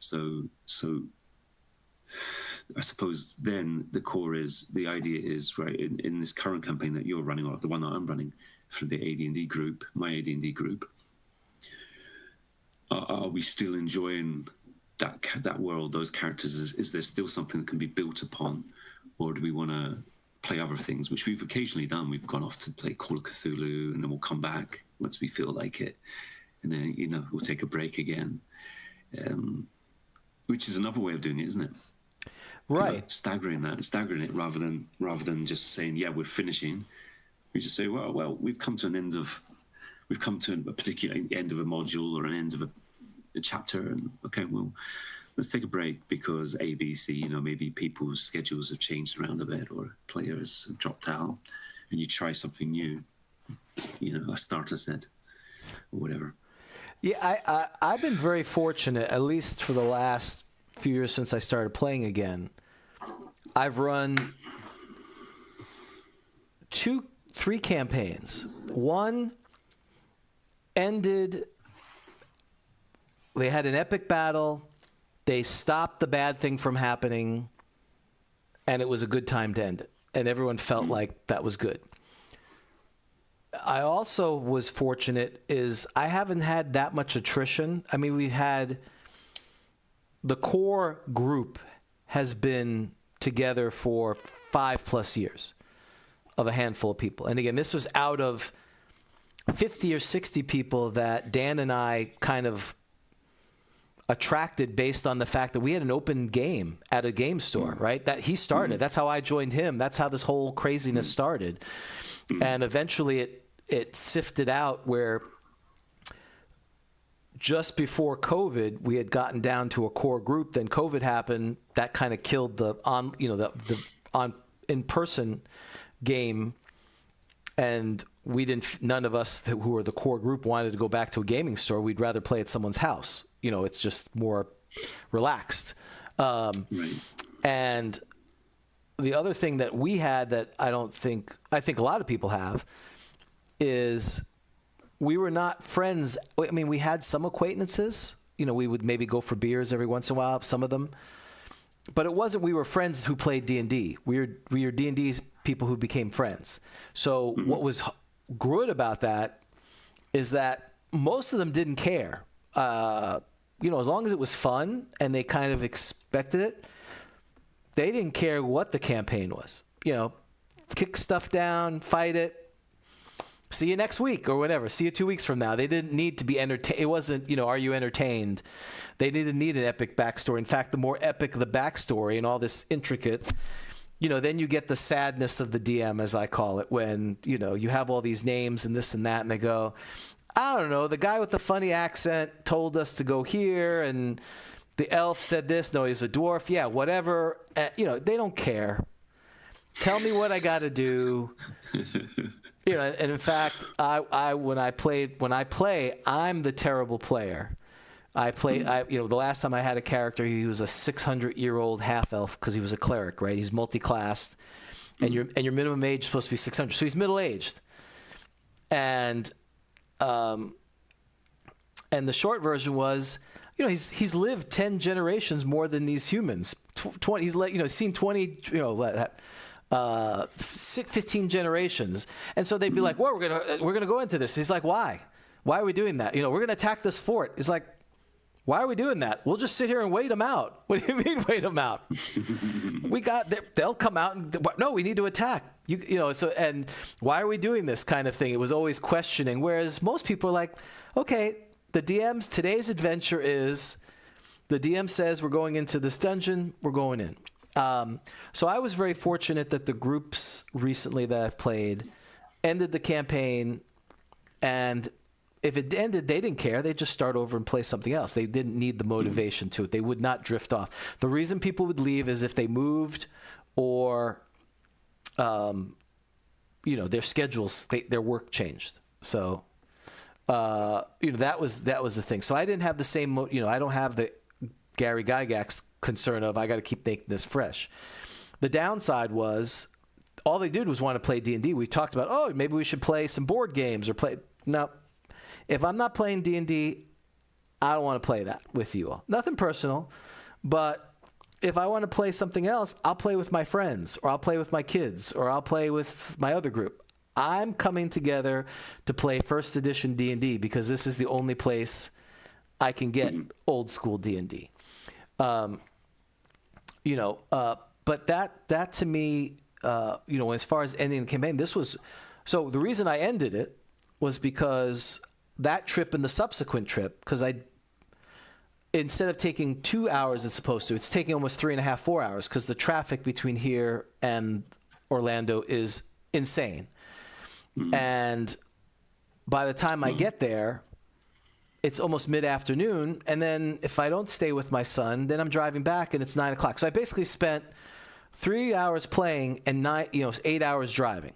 So I suppose then the idea is, right, in this current campaign that you're running, or the one that I'm running for the AD&D group, my AD&D group, are we still enjoying that world, those characters? Is there still something that can be built upon, or do we want to play other things, which we've occasionally done? We've gone off to play Call of Cthulhu, and then we'll come back once we feel like it, and then, you know, we'll take a break again, which is another way of doing it, isn't it? Right. You know, staggering it rather than just saying, yeah, we're finishing. We just say, well, we've come to a particular end of a module or an end of a chapter, and okay, well, let's take a break because A, B, C, you know, maybe people's schedules have changed around a bit or players have dropped out, and you try something new, you know, a starter set or whatever. Yeah, I've been very fortunate, at least for the last few years since I started playing again. I've run 3 campaigns. One ended, they had an epic battle, they stopped the bad thing from happening, and it was a good time to end it. And everyone felt like that was good. I also was fortunate is I haven't had that much attrition. I mean, we've had, the core group has been together for 5+ years of a handful of people. And again, this was out of 50 or 60 people that Dan and I kind of attracted based on the fact that we had an open game at a game store, right? That he started. That's how I joined him. That's how this whole craziness started. And eventually it sifted out where just before COVID, we had gotten down to a core group. Then COVID happened. That kind of killed the in-person game. And we didn't, none of us who were the core group wanted to go back to a gaming store. We'd rather play at someone's house. You know, it's just more relaxed. Right. And the other thing that we had that I think a lot of people have is we were not friends. I mean, we had some acquaintances. You know, we would maybe go for beers every once in a while, some of them. But it wasn't we were friends who played D&D. We were D&D people who became friends. So what was good about that is that most of them didn't care. You know, as long as it was fun and they kind of expected it, they didn't care what the campaign was. You know, kick stuff down, fight it, see you next week or whatever, see you 2 weeks from now. They didn't need to be entertained. It wasn't, you know, are you entertained? They didn't need an epic backstory. In fact, the more epic the backstory and all this intricate, you know, then you get the sadness of the DM, as I call it, when, you know, you have all these names and this and that, and they go, I don't know, the guy with the funny accent told us to go here, and the elf said this. No, he's a dwarf. Yeah, whatever. You know, they don't care. Tell me what I got to do. You know, and in fact, when I play, I'm the terrible player. You know, the last time I had a character, he was a 600-year-old half elf because he was a cleric, right? He's multi-classed, and your minimum age is supposed to be 600, so he's middle-aged, and And the short version was, he's lived 10 generations more than these humans. 20, he's seen 20, 15 generations. And so they'd be like, well, we're gonna go into this. He's like, why? Why are we doing that? We're gonna attack this fort. He's like, why are we doing that? We'll just sit here and wait them out. What do you mean wait them out? They'll come out and no, we need to attack. So and why are we doing this kind of thing? It was always questioning. Whereas most people are like, okay, today's adventure is the DM says we're going into this dungeon, we're going in. So I was very fortunate that the groups recently that I've played ended the campaign, and if it ended, they didn't care. They'd just start over and play something else. They didn't need the motivation to it. They would not drift off. The reason people would leave is if they moved or, their schedules, their work changed. So, that was the thing. So I didn't have the same, I don't have the Gary Gygax concern of I got to keep making this fresh. The downside was all they did was want to play D&D. We talked about, maybe we should play some board games or play. No. If I'm not playing D&D, I don't want to play that with you all. Nothing personal, but if I want to play something else, I'll play with my friends, or I'll play with my kids, or I'll play with my other group. I'm coming together to play first edition D&D because this is the only place I can get old school D&D. But that to me, as far as ending the campaign, so the reason I ended it was because that trip and the subsequent trip, because instead of taking 2 hours it's taking almost 3.5, 4 hours because the traffic between here and Orlando is insane. And by the time I get there, it's almost mid-afternoon. And then if I don't stay with my son, then I'm driving back and it's 9 o'clock. So I basically spent 3 hours playing and 8 hours driving.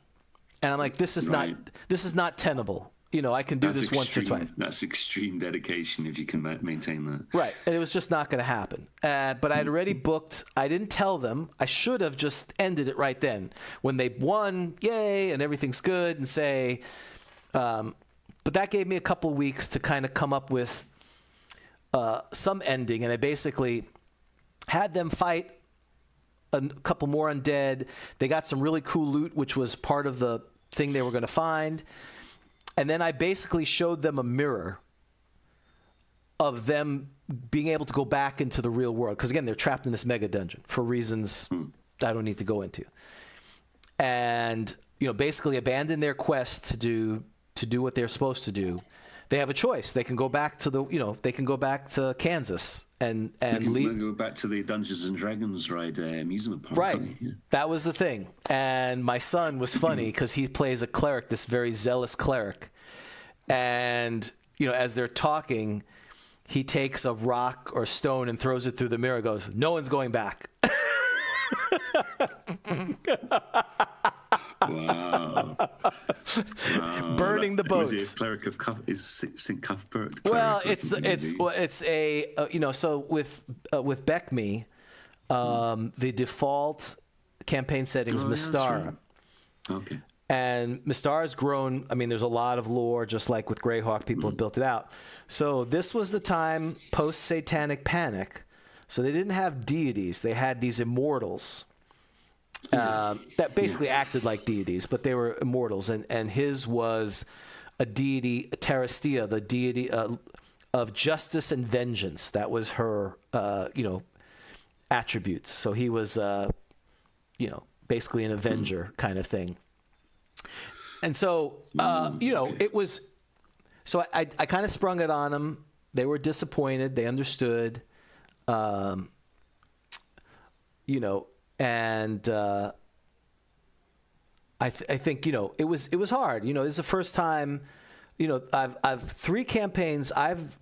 And I'm like, this is not tenable. I can do this once or twice. That's extreme dedication if you can maintain that. Right. And it was just not going to happen. But I'd already booked. I didn't tell them. I should have just ended it right then. When they won, yay, and everything's good, and say. But that gave me a couple of weeks to kind of come up with some ending. And I basically had them fight a couple more undead. They got some really cool loot, which was part of the thing they were going to find. And then I basically showed them a mirror of them being able to go back into the real world. Because, again, they're trapped in this mega dungeon for reasons I don't need to go into. And, basically abandon their quest to do what they're supposed to do. They have a choice. They can go back to Kansas and leave. Go back to the Dungeons and Dragons ride amusement park. Right. Yeah. That was the thing. And my son was funny because he plays a cleric, this very zealous cleric. And, as they're talking, he takes a rock or stone and throws it through the mirror and goes, "No one's going back." Wow. Burning the boats. Was he a cleric of is St. Cuthbert? Well, it's a so with Beckme, the default campaign setting is Mystara. Right. Okay. And Mystara's grown. I mean, there's a lot of lore, just like with Greyhawk, people have built it out. So this was the time post-Satanic Panic. So they didn't have deities; they had these immortals. That basically acted like deities, but they were immortals. And his was a deity, Terrastia, the deity of justice and vengeance. That was her, attributes. So he was, basically an avenger kind of thing. And so, it was. So I kind of sprung it on them. They were disappointed. They understood. And I think it was hard. It was the first time. I've 3 campaigns. I've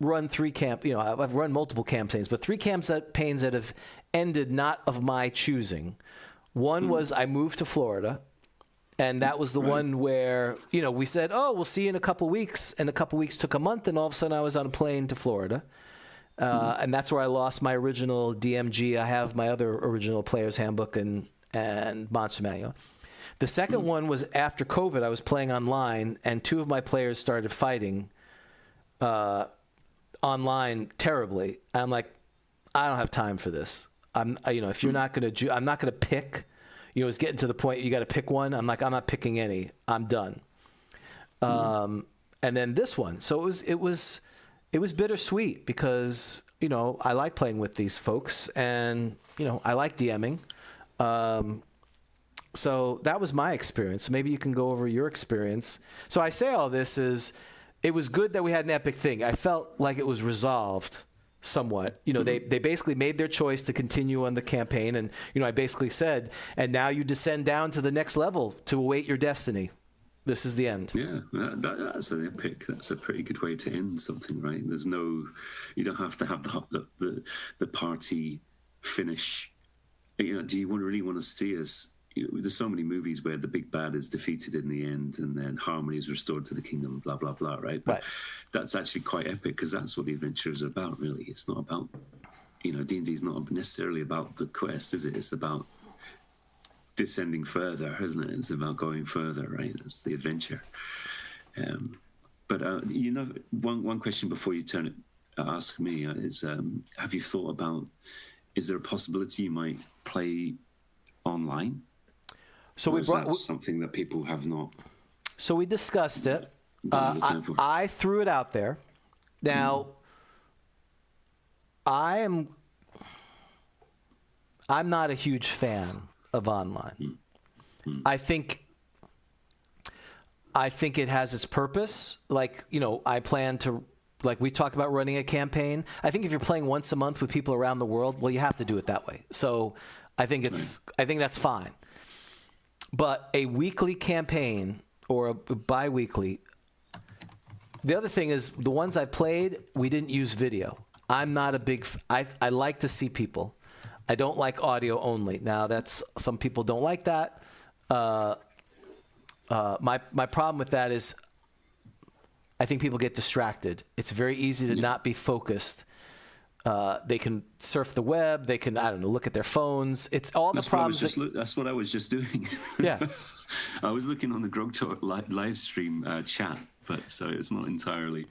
run 3 I've run multiple campaigns, but 3 campaigns that have ended not of my choosing. One was I moved to Florida, and that was the one where we said, "Oh, we'll see you in a couple weeks," and a couple weeks took a month, and all of a sudden I was on a plane to Florida. And that's where I lost my original DMG. I have my other original Player's Handbook and Monster Manual. The second one was after COVID. I was playing online, and 2 of my players started fighting online terribly. I'm like, I don't have time for this. If you're not going to, I'm not going to pick. It's getting to the point you got to pick one. I'm like, I'm not picking any. I'm done. And then this one. So it was bittersweet because I like playing with these folks, and I like DMing. So that was my experience. Maybe you can go over your experience. So I say all this is, it was good that we had an epic thing. I felt like it was resolved somewhat. They basically made their choice to continue on the campaign, and I basically said, and now you descend down to the next level to await your destiny. This is the end. Yeah, that's an epic. That's a pretty good way to end something, right? You don't have to have the party finish. Do you really want to see us? There's so many movies where the big bad is defeated in the end, and then harmony is restored to the kingdom, blah blah blah, right? But that's actually quite epic because that's what the adventure is about. Really, it's not about D&D is not necessarily about the quest, is it? It's about descending further, isn't it? It's about going further, right? It's the adventure. But one question before you turn it ask me is, have you thought about? Is there a possibility you might play online? So we brought something that people have not. So we discussed it. I threw it out there. Now, I'm not a huge fan of online. I think it has its purpose. Like, I plan to, like we talked about running a campaign. I think if you're playing once a month with people around the world, well, you have to do it that way. So I think that's fine. But a weekly campaign or a bi-weekly, the other thing is the ones I played, we didn't use video. I'm not a big, I like to see people. I don't like audio only. Now some people don't like that. My problem with that is I think people get distracted. It's very easy to not be focused. They can surf the web. They can, look at their phones. It's all the problems. That's what I was just doing. Yeah. I was looking on the Grogtalk live stream chat, but so it's not entirely.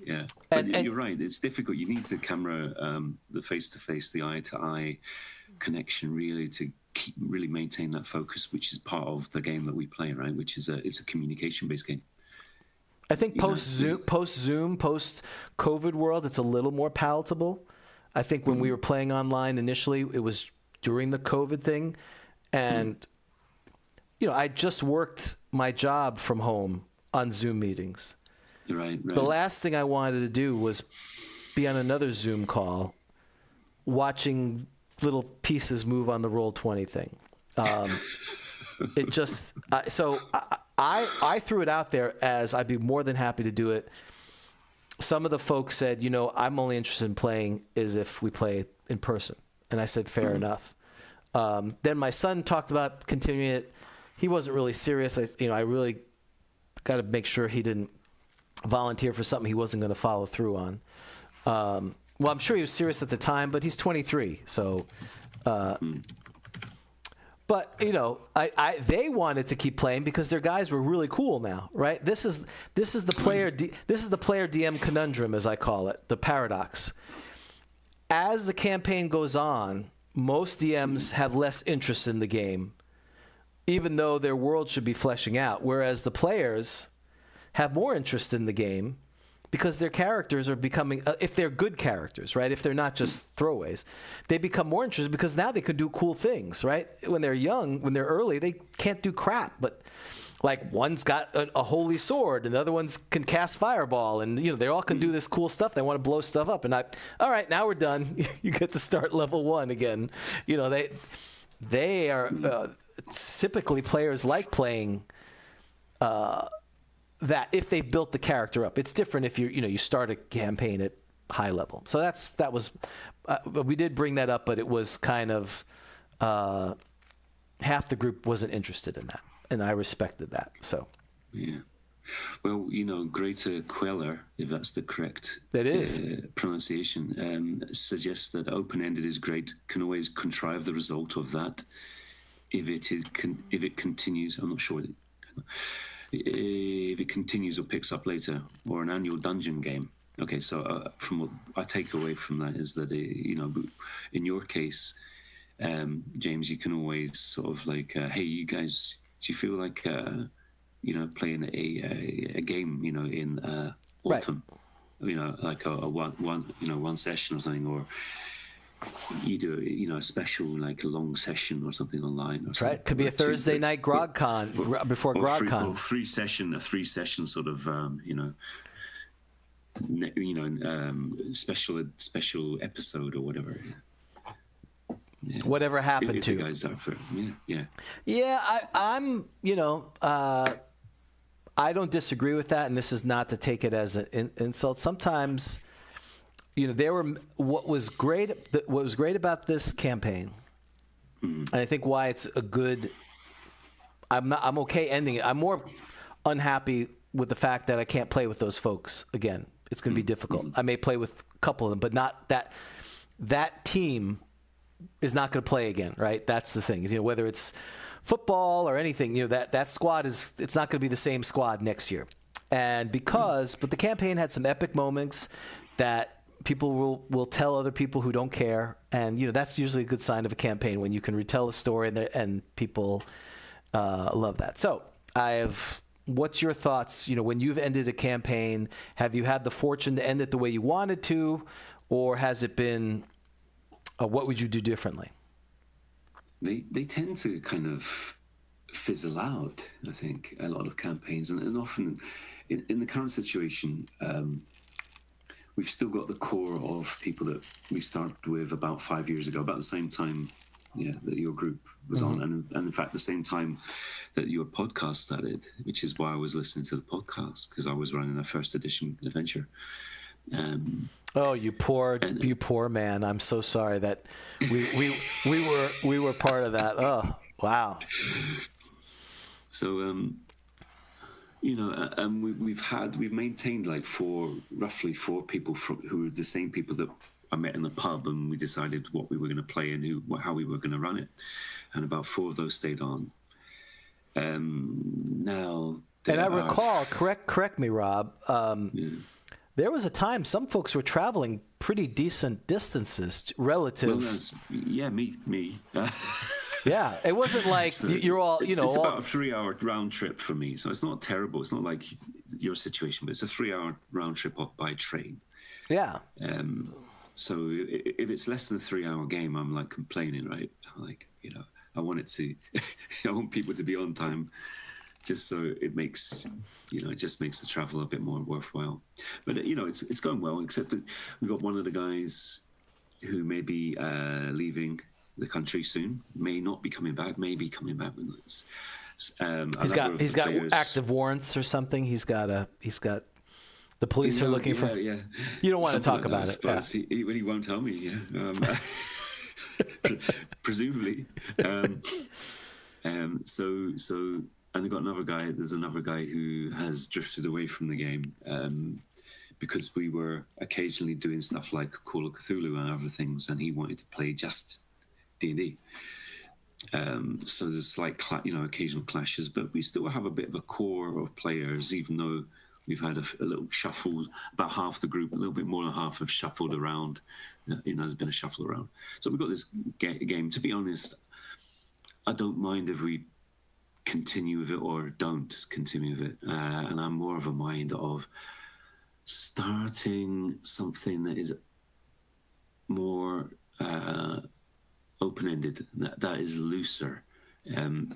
Yeah. But you're right. It's difficult. You need the camera, the face-to-face, the eye-to-eye connection really to really maintain that focus, which is part of the game that we play, right? Which is it's a communication-based game. I think post-Zoom, post-COVID world, it's a little more palatable. I think when we were playing online initially, it was during the COVID thing. And, I just worked my job from home on Zoom meetings. Right. The last thing I wanted to do was be on another Zoom call watching little pieces move on the Roll20 thing. It just so I threw it out there as I'd be more than happy to do it. Some of the folks said, I'm only interested in playing is if we play in person. And I said, fair enough. Then my son talked about continuing it. He wasn't really serious. I really got to make sure he didn't volunteer for something he wasn't going to follow through on. Well, I'm sure he was serious at the time, but he's 23. So, but they wanted to keep playing because their guys were really cool now, right? This is the player DM conundrum, as I call it, the paradox. As the campaign goes on, most DMs have less interest in the game, even though their world should be fleshing out, whereas the players have more interest in the game because their characters are becoming, if they're good characters, right? If they're not just throwaways, they become more interested because now they can do cool things, right? When they're young, when they're early, they can't do crap, but like one's got a holy sword and the other ones can cast fireball, and they all can do this cool stuff. They want to blow stuff up, and all right, now we're done. You get to start level 1 again. They are typically players like playing that if they've built the character up. It's different if you start a campaign at high level. So that was we did bring that up, but it was kind of half the group wasn't interested in that, and I respected that. So yeah, well, Greater Queller, if that's the correct pronunciation, suggests that open-ended is great. Can always contrive the result of that if it continues. I'm not sure. if it continues or picks up later, or an annual dungeon game. Okay, so from what I take away from that is that, in your case, James, you can always sort of like, hey, you guys, do you feel like, playing a game, in autumn, like a one session or something, or you do a special like a long session or something online. Or right, could be a Thursday night GrogCon before GrogCon. Or a 3 session sort of special episode or whatever. Yeah. Whatever happened if to the guys are for, I'm I don't disagree with that, and this is not to take it as an insult. Sometimes, what was great about this campaign, and I think why it's a good. I'm okay ending it. I'm more unhappy with the fact that I can't play with those folks again. It's going to be difficult. I may play with a couple of them, but not that team is not going to play again, right? That's the thing. Whether it's football or anything, that squad it's not going to be the same squad next year. And but the campaign had some epic moments that people will tell other people who don't care, and that's usually a good sign of a campaign when you can retell a story and people love that. So what's your thoughts? When you've ended a campaign, have you had the fortune to end it the way you wanted to, or has it been? What would you do differently? They tend to kind of fizzle out, I think, a lot of campaigns. And often in the current situation, we've still got the core of people that we started with about 5 years ago, about the same time that your group was on. And in fact, the same time that your podcast started, which is why I was listening to the podcast, because I was running a first edition adventure. You poor man! I'm so sorry that we were part of that. Oh, wow. So and we've maintained like roughly four people who are the same people that I met in the pub, and we decided what we were going to play and how we were going to run it, and about 4 of those stayed on. Now, and I recall, correct me, Rob. There was a time some folks were traveling pretty decent distances relative. Well, me. Yeah, it wasn't like you're all, It's about a 3-hour round trip for me, so it's not terrible. It's not like your situation, but it's a 3-hour round trip up by train. Yeah. So if it's less than a 3-hour game, I'm like complaining, right? Like, I want I want people to be on time, just so it makes, it just makes the travel a bit more worthwhile. But it's going well, except that we've got one of the guys who may be leaving the country soon, may not be coming back, may be coming back. He's got active warrants or something. He's got the police are looking for. Yeah. You don't want something to talk like about that, it. Yeah. He won't tell me. Yeah. Presumably. So. And they've got another guy. There's another guy who has drifted away from the game because we were occasionally doing stuff like Call of Cthulhu and other things, and he wanted to play just D&D. So there's slight, occasional clashes, but we still have a bit of a core of players, even though we've had a little shuffle. About half the group, a little bit more than half, have shuffled around. There's been a shuffle around. So we've got this game. To be honest, I don't mind if we continue with it or don't continue with it, and I'm more of a mind of starting something that is more open-ended, that is looser, and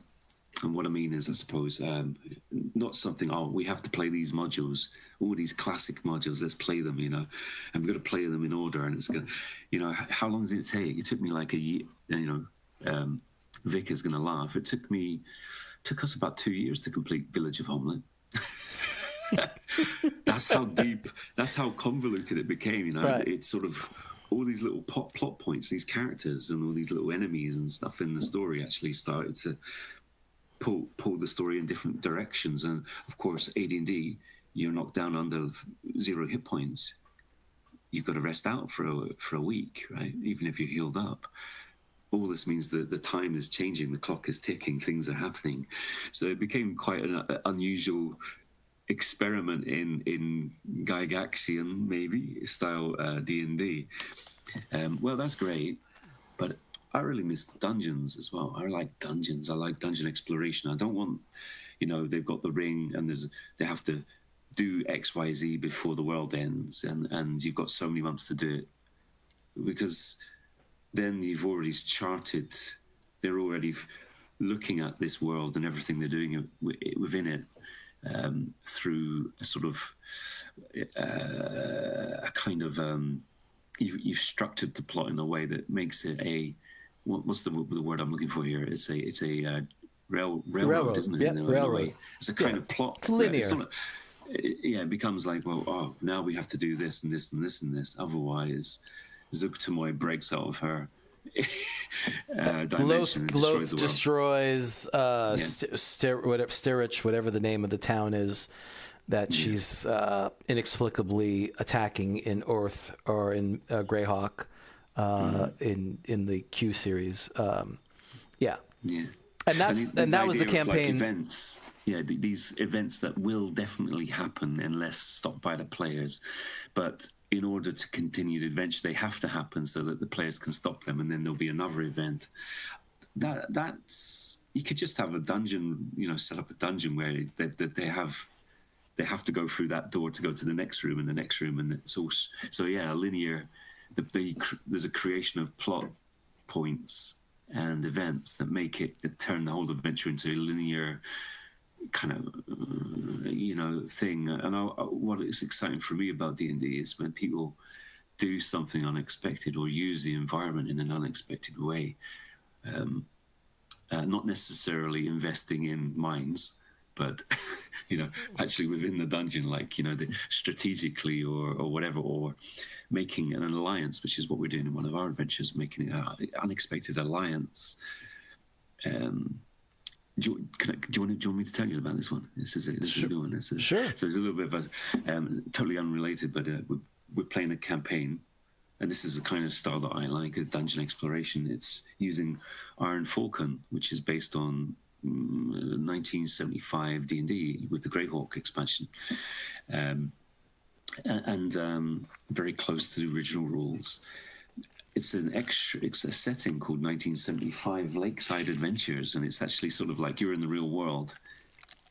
what I mean is, I suppose, not something, we have to play these modules, all these classic modules, let's play them, and we've got to play them in order, and it's gonna, how long did it take? It took me like a year, Vic is gonna laugh, it took us about 2 years to complete Village of Homeland. That's how convoluted it became, Right. It's sort of all these little plot points, these characters and all these little enemies and stuff in the story actually started to pull the story in different directions. And of course, AD&D, you're knocked down under 0 hit points. You've got to rest out for a week, right? Even if you're healed up. all this means that the time is changing, the clock is ticking, things are happening. So it became quite an unusual experiment in Gygaxian, maybe, style D&D. Well, that's great, but I really miss dungeons as well. I like dungeons. I like dungeon exploration. I don't want, they've got the ring and they have to do X, Y, Z before the world ends, and you've got so many months to do it, because then you've already charted. They're already looking at this world and everything they're doing within it through a sort of a kind of you've structured the plot in a way that makes it a what's the word I'm looking for here? It's a railroad, isn't it? Yeah, railroad. It's a kind of plot. It's linear. It becomes like, well, now we have to do this and this and this and this. Otherwise, Zugtamoy breaks out of her dimension and Loth destroys the world. Stirich, whatever the name of the town is, that she's inexplicably attacking in Orth or in Greyhawk in the Q series. Yeah. And that was the campaign. Events. Yeah, these events that will definitely happen unless stopped by the players. But in order to continue the adventure, they have to happen so that the players can stop them, and then there'll be another event. That's you could just have a dungeon, set up a dungeon where they have to go through that door to go to the next room and the next room, and it's all a linear. There's a creation of plot points and events that make it turn the whole adventure into a linear kind of thing. And what is exciting for me about D&D is when people do something unexpected or use the environment in an unexpected way, not necessarily investing in mines, but actually within the dungeon, like strategically or whatever, or making an alliance, which is what we're doing in one of our adventures, making an unexpected alliance. Do you want me to tell you about this one? This is a new one. Sure. So it's a little bit of a totally unrelated, but we're playing a campaign, and this is the kind of style that I like, a dungeon exploration. It's using Iron Falcon, which is based on 1975 D&D with the Greyhawk expansion, and very close to the original rules. It's a setting called 1975 Lakeside Adventures, and it's actually sort of like you're in the real world,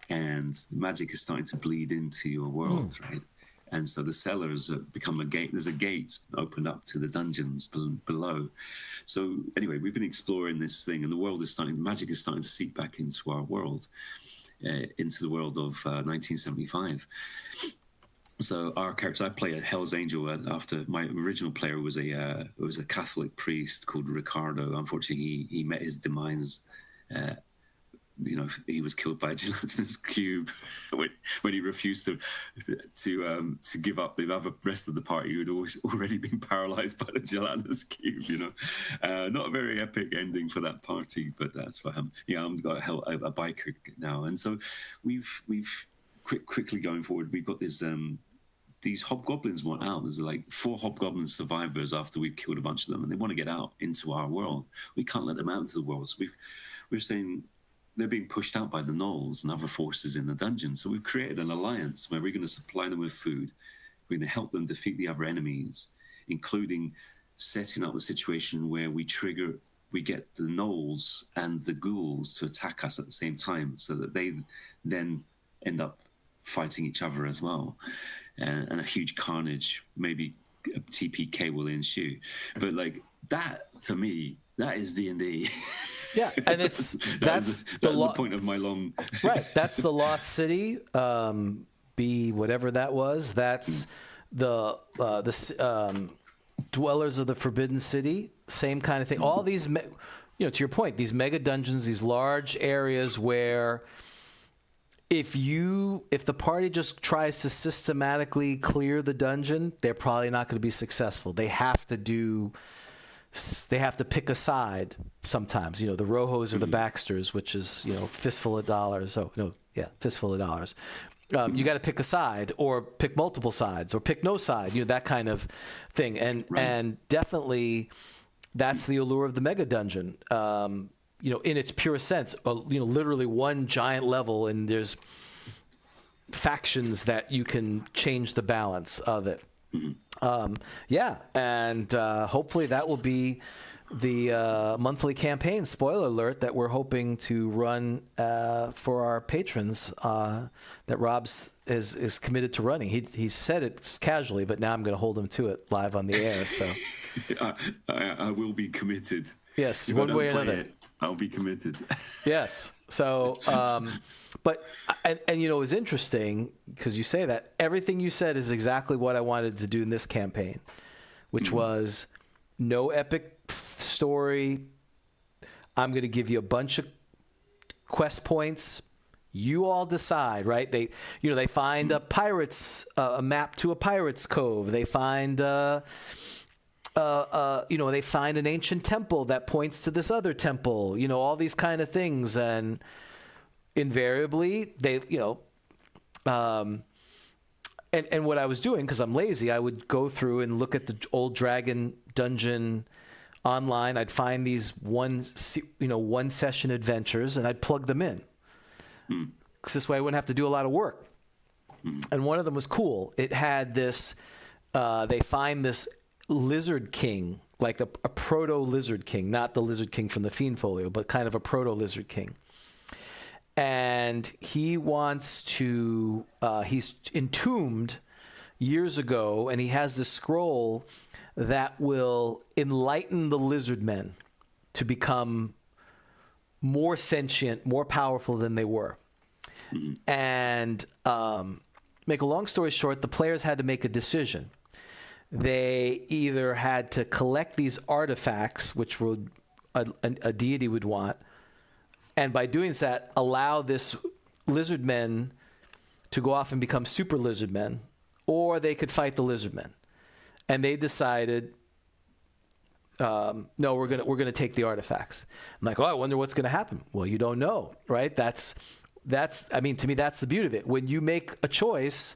and the magic is starting to bleed into your world, right? And so the cellars become a gate. There's a gate opened up to the dungeons below. So anyway, we've been exploring this thing, and the world is magic is starting to seep back into our world, into the world of 1975. So our character, I play a Hell's Angel. After my original player was a Catholic priest called Ricardo. Unfortunately, he met his demise. He was killed by a gelatinous cube when he refused to give up the rest of the party who had already been paralyzed by the gelatinous cube. Not a very epic ending for that party, but that's for him. I've got a biker now, and so we've quickly going forward. We've got this. These hobgoblins want out. There's like 4 hobgoblin survivors after we've killed a bunch of them, and they want to get out into our world. We can't let them out into the world. So we're saying they're being pushed out by the gnolls and other forces in the dungeon. So we've created an alliance where we're going to supply them with food. We're going to help them defeat the other enemies, including setting up a situation where we get the gnolls and the ghouls to attack us at the same time, so that they then end up fighting each other as well. And a huge carnage, maybe a TPK will ensue. But like that, to me, that is D&D. Yeah, and that's the point of my long right. That's the Lost City, B whatever that was. That's the Dwellers of the Forbidden City. Same kind of thing. All these, to your point, these mega dungeons, these large areas where if the party just tries to systematically clear the dungeon, they're probably not going to be successful. They have to pick a side sometimes. The Rohos or the Baxters, which is, fistful of dollars. Oh, no, yeah, fistful of dollars. You got to pick a side, or pick multiple sides, or pick no side, that kind of thing. And definitely that's the allure of the mega dungeon. In its pure sense, literally one giant level, and there's factions that you can change the balance of it. And hopefully that will be the monthly campaign, spoiler alert, that we're hoping to run for our patrons, that Rob's is committed to running. He said it casually, but now I'm going to hold him to it live on the air. So I will be committed. Yes, If one I way or don't play another. it, I'll be committed. Yes. So, but it was interesting because you say that everything you said is exactly what I wanted to do in this campaign, which was no epic story. I'm going to give you a bunch of quest points. You all decide, right? They find a map to a pirate's cove. They find they find an ancient temple that points to this other temple, all these kind of things. And invariably they, and what I was doing, because I'm lazy, I would go through and look at the old Dragon dungeon online. I'd find these one session adventures and I'd plug them in. Because this way I wouldn't have to do a lot of work. And one of them was cool. It had this, they find this lizard king, like a proto lizard king, not the lizard king from the Fiend Folio, but kind of a proto lizard king. And he wants to, he's entombed years ago, and he has this scroll that will enlighten the lizard men to become more sentient, more powerful than they were. And make a long story short, the players had to make a decision. They either had to collect these artifacts, which would a deity would want, and by doing that, allow this lizard men to go off and become super lizard men, or they could fight the lizard men. And they decided, no, we're gonna take the artifacts. I'm like, I wonder what's gonna happen. Well, you don't know, right? That's to me, that's the beauty of it. When you make a choice,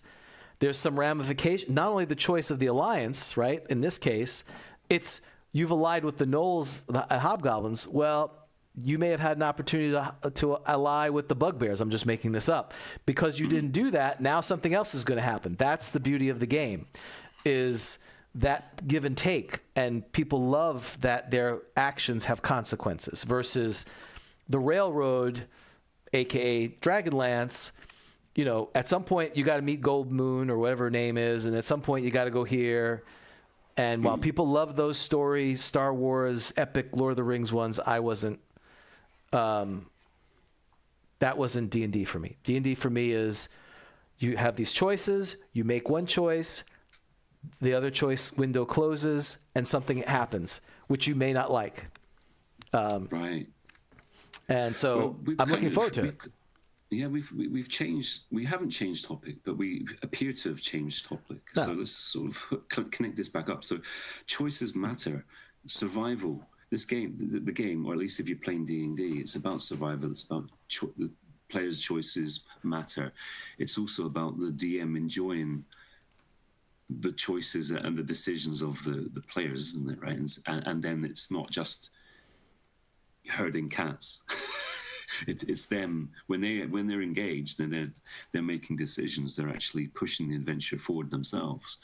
there's some ramification. Not only the choice of the alliance, right? In this case, it's you've allied with the gnolls, the hobgoblins. Well, you may have had an opportunity to ally with the bugbears. I'm just making this up. Because you didn't do that, now something else is going to happen. That's the beauty of the game, is that give and take. And people love that their actions have consequences versus the railroad, a.k.a. Dragonlance. At some point you got to meet Gold Moon or whatever her name is, and at some point you got to go here. And while people love those stories, Star Wars, epic Lord of the Rings ones, I wasn't. That wasn't D&D for me. D&D for me is you have these choices, you make one choice, the other choice window closes, and something happens, which you may not like. Right. And so I'm looking forward to it. Yeah, we've changed. We haven't changed topic, but we appear to have changed topic. No. So let's sort of connect this back up. So choices matter. Survival. This game, the game, or at least if you're playing D&D, it's about survival. It's about the players' choices matter. It's also about the DM enjoying the choices and the decisions of the players, isn't it? Right, and then it's not just herding cats. It's them when they're engaged and they're making decisions. They're actually pushing the adventure forward themselves,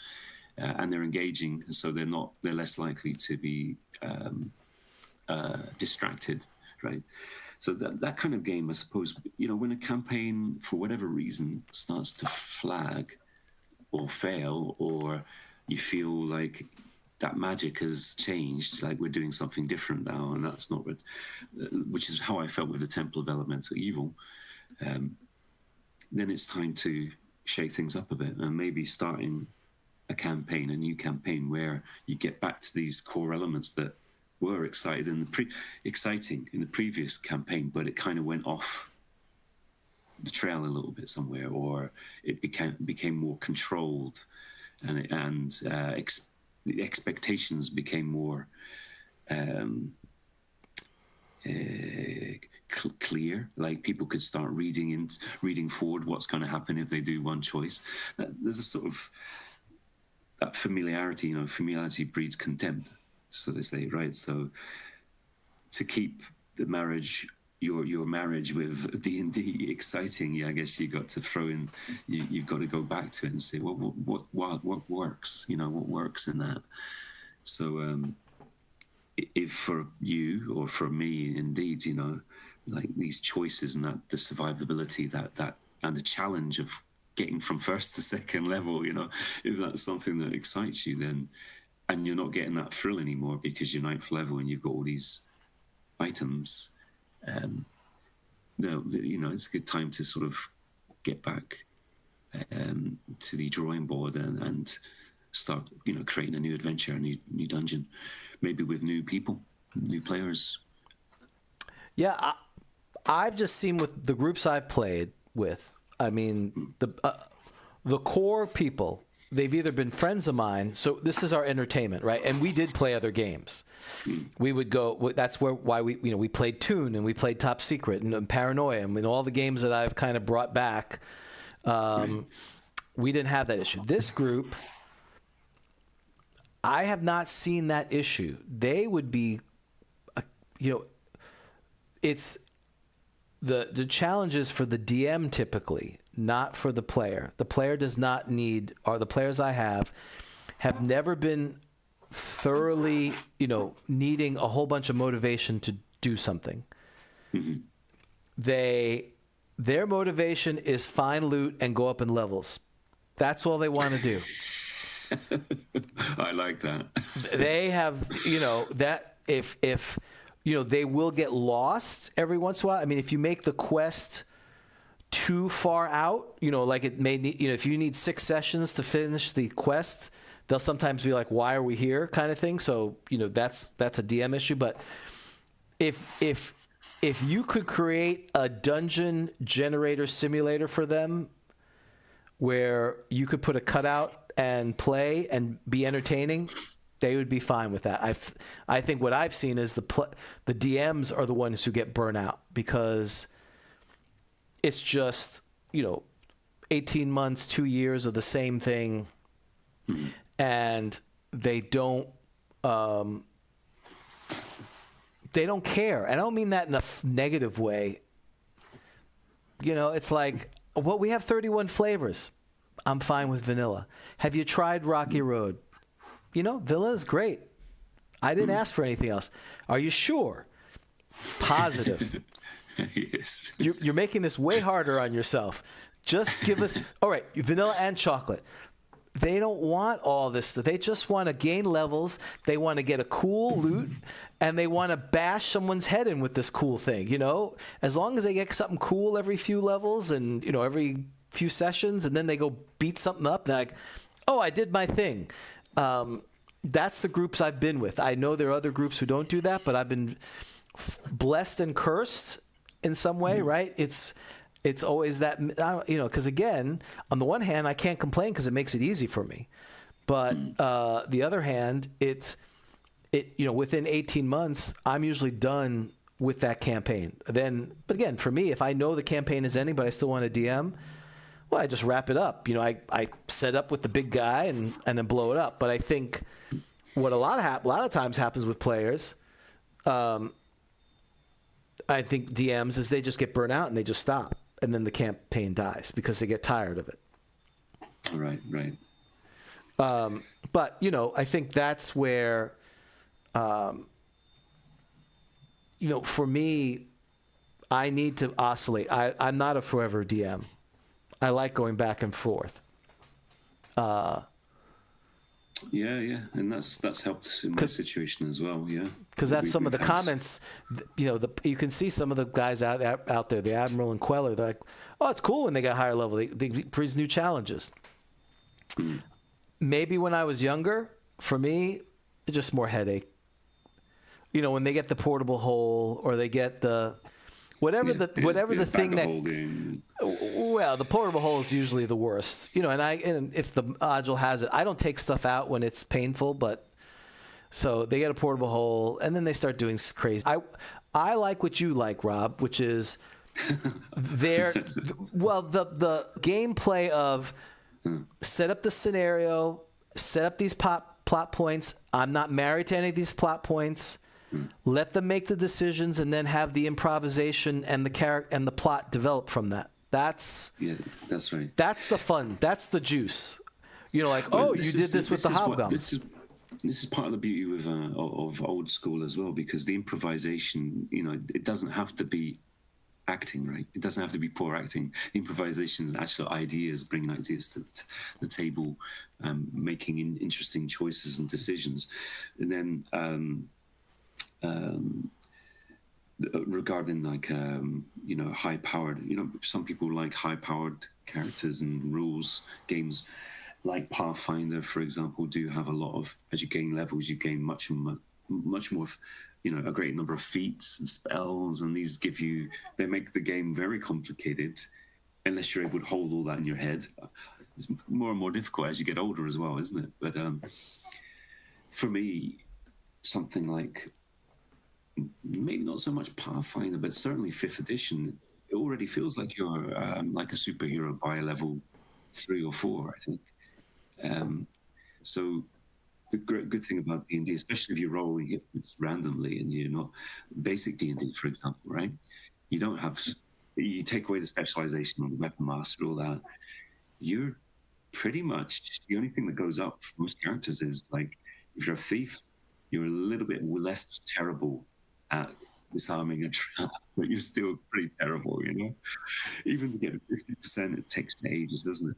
and they're engaging. So they're less likely to be distracted, right? So that kind of game, I suppose, when a campaign for whatever reason starts to flag or fail, or you feel like that magic has changed, like we're doing something different now, and that's not what, which is how I felt with the Temple of Elemental Evil. Then it's time to shake things up a bit and maybe starting a new campaign where you get back to these core elements that were exciting in the previous campaign, but it kind of went off the trail a little bit somewhere, or it became more controlled, and the expectations became more clear. Like people could start reading forward what's going to happen if they do one choice. There's a sort of that familiarity. Familiarity breeds contempt. so they say, right? So to keep the marriage, your marriage with D&D exciting, I guess you got to throw in, you've got to go back to it and say, well, what works? What works in that? So if for you or for me, indeed, like these choices and that the survivability that and the challenge of getting from first to second level, if that's something that excites you, then, and you're not getting that thrill anymore because you're ninth level and you've got all these items, it's a good time to sort of get back to the drawing board and start, creating a new adventure, a new dungeon, maybe with new people, new players. Yeah, I've just seen with the groups I've played with, I mean, the core people, they've either been friends of mine, so this is our entertainment, right? And we did play other games. We would go, that's why we played Toon and we played Top Secret and Paranoia and all the games that I've kind of brought back. We didn't have that issue. This group, I have not seen that issue. They would be, it's the challenge is for the DM typically, not for the player. The player does not need, or the players I have never been thoroughly, needing a whole bunch of motivation to do something. Mm-hmm. Their motivation is find loot and go up in levels. That's all they want to do. I like that. They have, that if they will get lost every once in a while. I mean, if you make the quest too far out, like it may need, if you need 6 sessions to finish the quest, they'll sometimes be like, why are we here kind of thing. So, that's a DM issue. But if you could create a dungeon generator simulator for them where you could put a cutout and play and be entertaining, they would be fine with that. I think what I've seen is the DMs are the ones who get burnt out because it's just, 18 months, 2 years of the same thing, and they don't care. And I don't mean that in a negative way. It's like, well, we have 31 flavors. I'm fine with vanilla. Have you tried Rocky Road? Vanilla is great. I didn't ask for anything else. Are you sure? Positive. Yes. You're making this way harder on yourself. Just give us, all right, vanilla and chocolate. They don't want all this stuff. They just want to gain levels. They want to get a cool loot, and they want to bash someone's head in with this cool thing. As long as they get something cool every few levels and every few sessions, and then they go beat something up. They're like, oh, I did my thing. That's the groups I've been with. I know there are other groups who don't do that, but I've been blessed and cursed in some way, right? It's always that, because again, on the one hand, I can't complain because it makes it easy for me. But the other hand, within 18 months, I'm usually done with that campaign. But again, for me, if I know the campaign is ending, but I still want to DM, well, I just wrap it up. I set up with the big guy and then blow it up. But I think what a lot of times happens with players, I think DMs, is they just get burnt out and they just stop. And then the campaign dies because they get tired of it. Right. But, I think that's where, for me, I need to oscillate. I'm not a forever DM. I like going back and forth. Yeah, and that's helped in my situation as well. Yeah, because that's some of the comments. You can see some of the guys out there, the Admiral and Queller. They're like, "Oh, it's cool when they got higher level. They brings new challenges." Maybe when I was younger, for me, it's just more headache. When they get the portable hole or they get the whatever the thing that. Well, the portable hole is usually the worst, and if the module has it, I don't take stuff out when it's painful, but so they get a portable hole and then they start doing crazy. I like what you like, Rob, which is the gameplay of set up the scenario, set up these pop plot points. I'm not married to any of these plot points. Let them make the decisions, and then have the improvisation and the plot develop from that. That's right. That's the fun. That's the juice. Like, Well, you did this with the hobgoblins. This is part of the beauty of old school as well, because the improvisation, it doesn't have to be acting, right? It doesn't have to be poor acting. The improvisation is actual ideas, bringing ideas to the table, making interesting choices and decisions. And then regarding high-powered, some people like high-powered characters and rules. Games like Pathfinder, for example, do have a lot of, as you gain levels, you gain much more, a great number of feats and spells, and they make the game very complicated unless you're able to hold all that in your head. It's more and more difficult as you get older as well, isn't it? But for me, something like, maybe not so much Pathfinder, but certainly 5th edition, it already feels like you're like a superhero by level 3 or 4, I think. So the good thing about D&D, especially if you're rolling hit points randomly and you're not basic D&D, for example, right? You take away the specialization on the weapon master, all that. You're pretty much, the only thing that goes up for most characters is, like, if you're a thief, you're a little bit less terrible at disarming a trap, but you're still pretty terrible, Even to get 50%, it takes ages, doesn't it?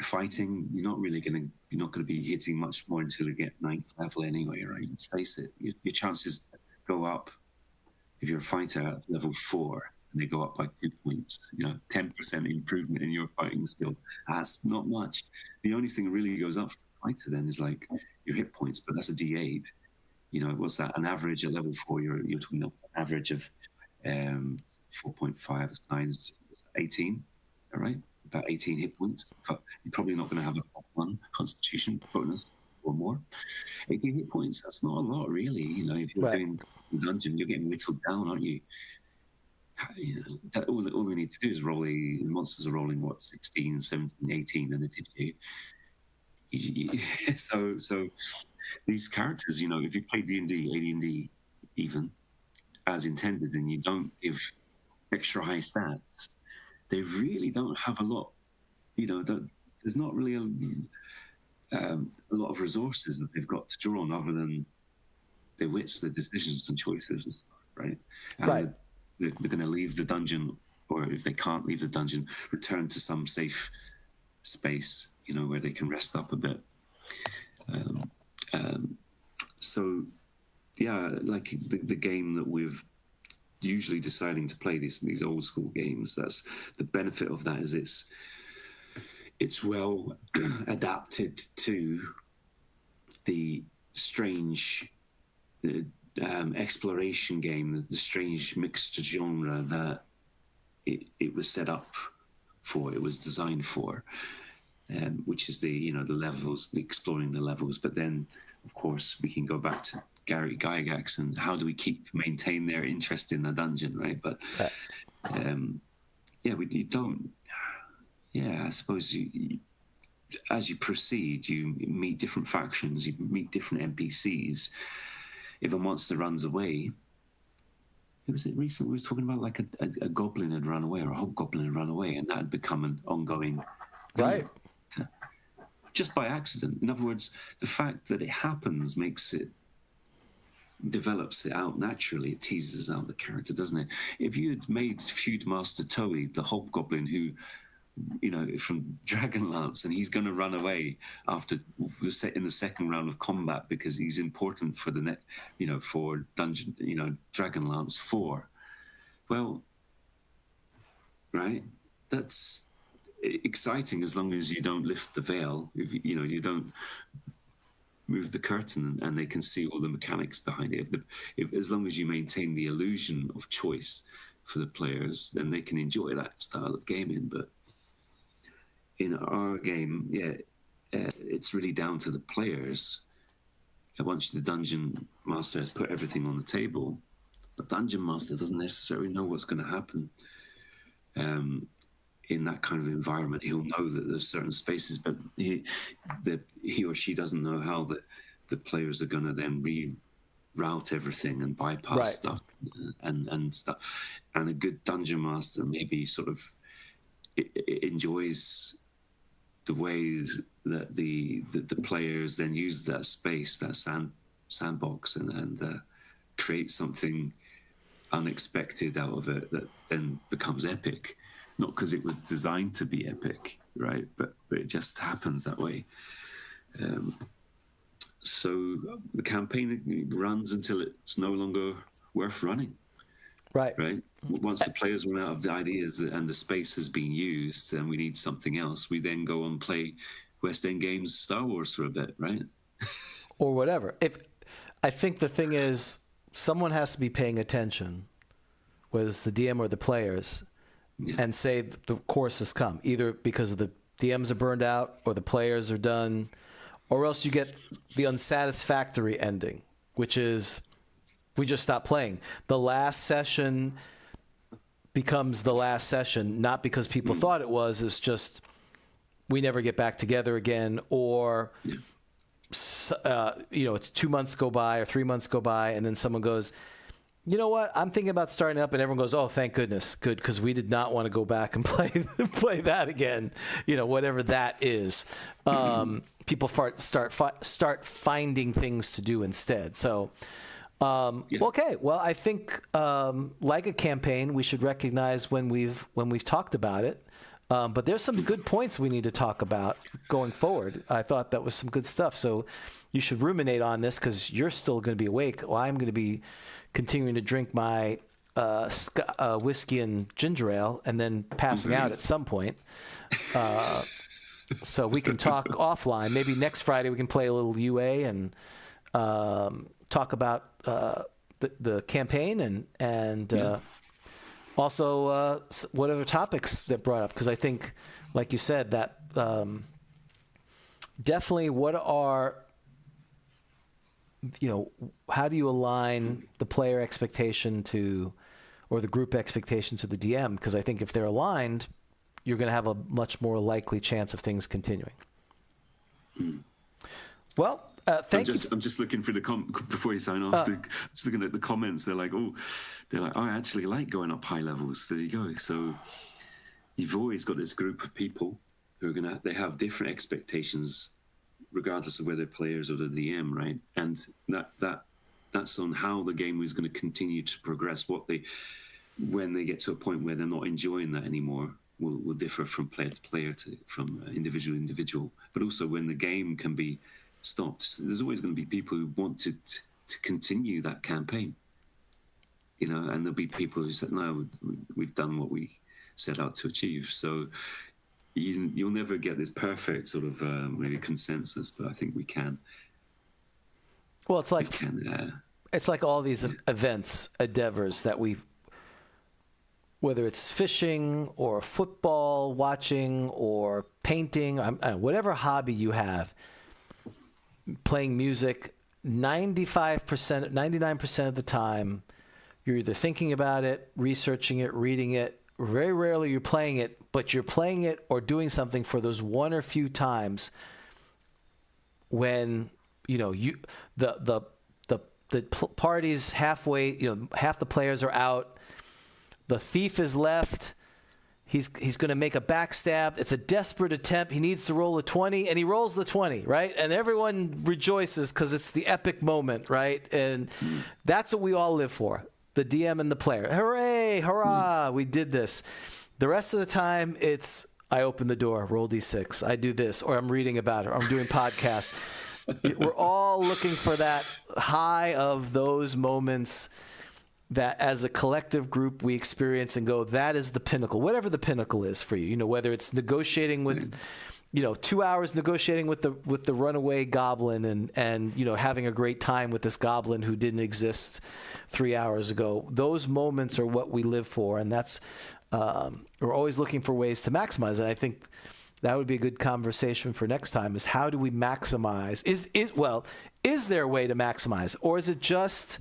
Fighting, you're not going to be hitting much more until you get 9th level anyway, right? Let's face it, your chances go up if you're a fighter at level 4, and they go up by 2 points. 10% improvement in your fighting skill. That's not much. The only thing that really goes up for a fighter then is like your hit points, but that's a D8. What's that? An average at level 4, you're talking an average of 4.5, that's 9, is 18. Is that right? About 18 hit points. But you're probably not going to have a +1 Constitution bonus or more. 18 hit points, that's not a lot, really. If you're doing dungeon, you're getting whittled down, aren't you? All they need to do is roll monsters are rolling, 16, 17, 18, and it hits you. So these characters, if you play D&D, AD&D even, as intended, and you don't give extra high stats, they really don't have a lot. There's not really a lot of resources that they've got to draw on, other than their wits, their decisions and choices and stuff, right? And right. They're going to leave the dungeon, or if they can't leave the dungeon, return to some safe space, where they can rest up a bit. So, yeah, like the game that we've usually deciding to play these old school games, that's the benefit of that, is it's well adapted to the strange exploration game, the strange mixed genre that it was set up for, it was designed for, which is the levels, exploring the levels. But then, of course, we can go back to Gary Gygax and how do we maintain their interest in the dungeon, right? But I suppose as you proceed, you meet different factions, you meet different NPCs. If a monster runs away, was it recent? We were talking about like a goblin had run away, or a hobgoblin had run away, and that had become an ongoing right. Just by accident. In other words, the fact that it happens develops it out naturally. It teases out the character, doesn't it? If you had made Feudmaster Toei the hobgoblin who, from Dragonlance, and he's going to run away after in the second round of combat because he's important for the for dungeon, Dragonlance 4. Well, right, that's exciting as long as you don't lift the veil. If you don't move the curtain and they can see all the mechanics behind it. As long as you maintain the illusion of choice for the players, then they can enjoy that style of gaming. But in our game, it's really down to the players. Once the dungeon master has put everything on the table, the dungeon master doesn't necessarily know what's going to happen. In that kind of environment, he'll know that there's certain spaces, but he or she doesn't know how the players are going to then reroute everything and bypass Right. stuff and stuff. And a good dungeon master maybe sort of it enjoys the ways that the players then use that space, that sandbox, and create something unexpected out of it that then becomes epic. Not because it was designed to be epic, right? But it just happens that way. So the campaign runs until it's no longer worth running. Right. Right. Once the players run out of the ideas and the space has been used, and we need something else, we then go and play West End Games Star Wars for a bit, right? Or whatever. I think the thing is, someone has to be paying attention, whether it's the DM or the players, and say the course has come, either because of the DMs are burned out or the players are done, or else you get the unsatisfactory ending, which is we just stop playing. The last session becomes the last session, not because people thought it was. It's just we never get back together again, or it's 2 months go by or 3 months go by, and then someone goes, you know what, I'm thinking about starting up, and everyone goes, oh, thank goodness, good, because we did not want to go back and play that again, whatever that is. People start finding things to do instead. So, okay, well, I think like a campaign, we should recognize when we've talked about it. But there's some good points we need to talk about going forward. I thought that was some good stuff. So you should ruminate on this because you're still going to be awake. Well, I'm going to be continuing to drink my whiskey and ginger ale and then passing out at some point. So we can talk offline. Maybe next Friday we can play a little UA and talk about the campaign and also what other topics that brought up, because I think, like you said, that definitely what are, how do you align the player expectation to, or the group expectation to the DM? Because I think if they're aligned, you're going to have a much more likely chance of things continuing. Well, thank you. I'm just looking for before you sign off. Just looking at the comments. They're like, oh, I actually like going up high levels. There you go. So you've always got this group of people who are they have different expectations, regardless of whether they're players or the DM, right? And that's on how the game is going to continue to progress. When they get to a point where they're not enjoying that anymore, will differ from player to player, from individual to individual. But also when the game can be stopped, there's always going to be people who want to continue that campaign, and there'll be people who said, no, we've done what we set out to achieve. So you'll never get this perfect sort of maybe consensus, but I think we can. Well, it's like all these events, endeavors that whether it's fishing or football watching or painting, whatever hobby you have, playing music, 99% of the time, you're either thinking about it, researching it, reading it. Very rarely you're playing it, but you're playing it or doing something for those one or few times when the party's halfway, half the players are out, the thief is left. He's going to make a backstab. It's a desperate attempt. He needs to roll a 20, and he rolls the 20, right? And everyone rejoices because it's the epic moment, right? And that's what we all live for, the DM and the player. Hooray, hurrah, we did this. The rest of the time, it's I open the door, roll D6, I do this, or I'm reading about it, or I'm doing podcasts. We're all looking for that high of those moments that as a collective group we experience and go, that is the pinnacle, whatever the pinnacle is for you. Whether it's negotiating with, 2 hours negotiating with the runaway goblin and having a great time with this goblin who didn't exist 3 hours ago. Those moments are what we live for, and that's we're always looking for ways to maximize. And I think that would be a good conversation for next time: is how do we maximize? Is there a way to maximize, or is it just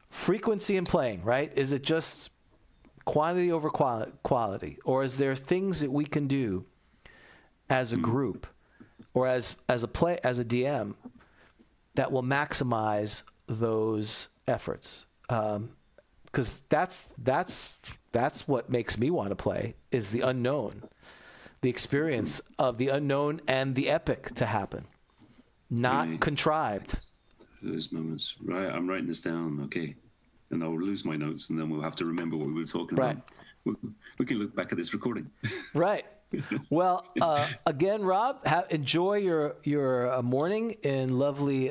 frequency in playing, right? Is it just quantity over quality? Or is there things that we can do as a group or as a DM that will maximize those efforts. Because that's what makes me want to play, is the unknown, the experience of the unknown and the epic to happen, not contrived. Those moments, right? I'm writing this down, okay, and I'll lose my notes, and then we'll have to remember what we were talking about. We can look back at this recording. Right. Well, again, Rob, enjoy your morning in lovely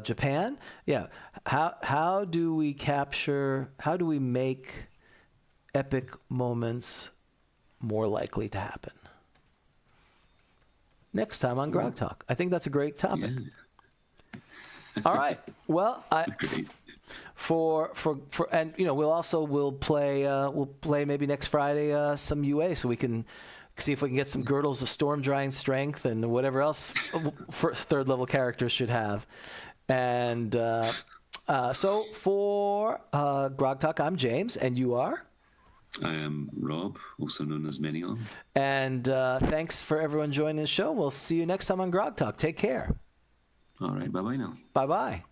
Japan. Yeah. How do we make epic moments more likely to happen? Next time on Grogtalk. I think that's a great topic. Yeah. All right. Well, and we'll play maybe next Friday some UA, so we can see if we can get some girdles of storm drying strength and whatever else third level characters should have. And so for Grogtalk, I'm James, and you are? I am Rob, also known as Menion. And thanks for everyone joining the show. We'll see you next time on Grogtalk. Take care. All right, bye-bye now. Bye-bye.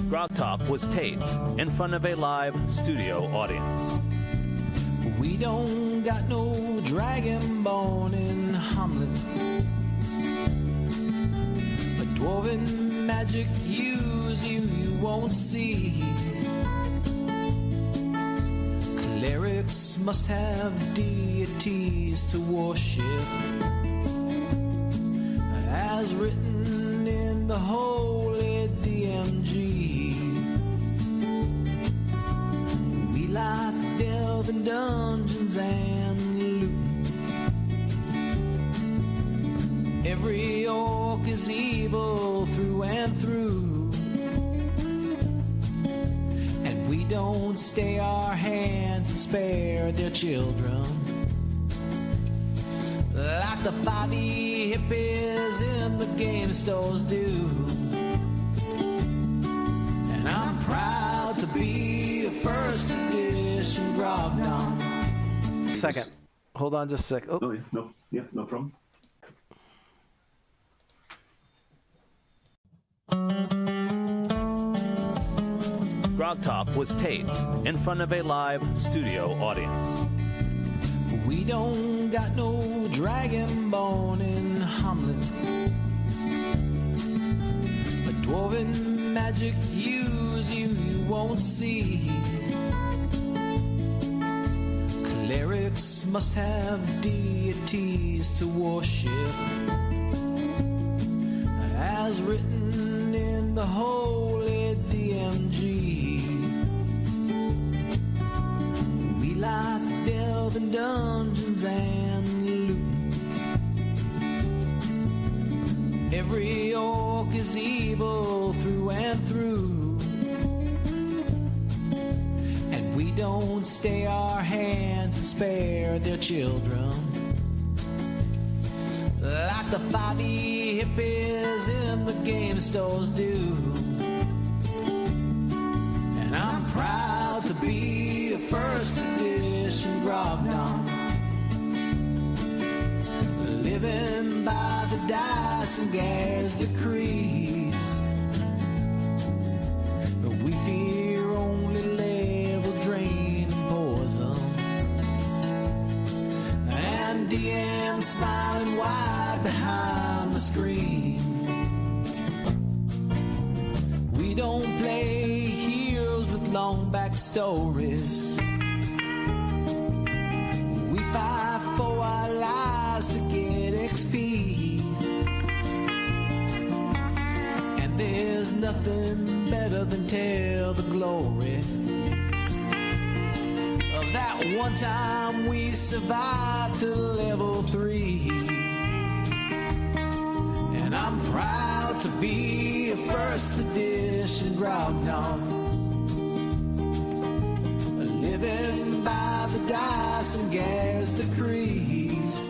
Grogtalk was taped in front of a live studio audience. We don't got no dragonborn in Hamlet. A dwarven magic use you won't see. Clerics must have deities to worship, as written in the holy DMG. We like delving dungeons and loot. Every orc is evil through and through, and we don't stay our hands and spare their children like the 5e hippies in the game stores do. And I'm proud to be a first edition Grogtalk. Second. Hold on just a sec. Oh yeah, no problem. Grogtalk was taped in front of a live studio audience. We don't got no dragonborn in Hamlet. A dwarven magic use you won't see. Clerics must have deities to worship, as written in the holy DMG. We like delving dungeons and loot. Every orc is evil through and through, and we don't stay our hands and spare their children like the 5e hippies in the game stores do. And I'm proud to be a first edition Grogtalk, living by the dice and Gare's decrees. We fear only level drain and poison, and DM smiling wide behind the screen. We don't play heroes with long backstories. We fight for our lives to get XP, and there's nothing better than tell the glory of that one time we survived to level 3. And I'm proud to be a first edition Grogtalk, living by the dice and Gare's decrees.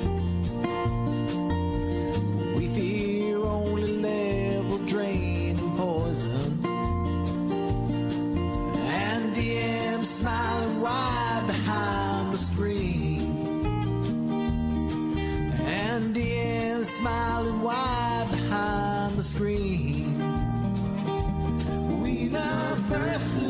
We fear only level drain and poison, and DM smiling wide behind the screen, and DM smiling wide behind the screen. We love personal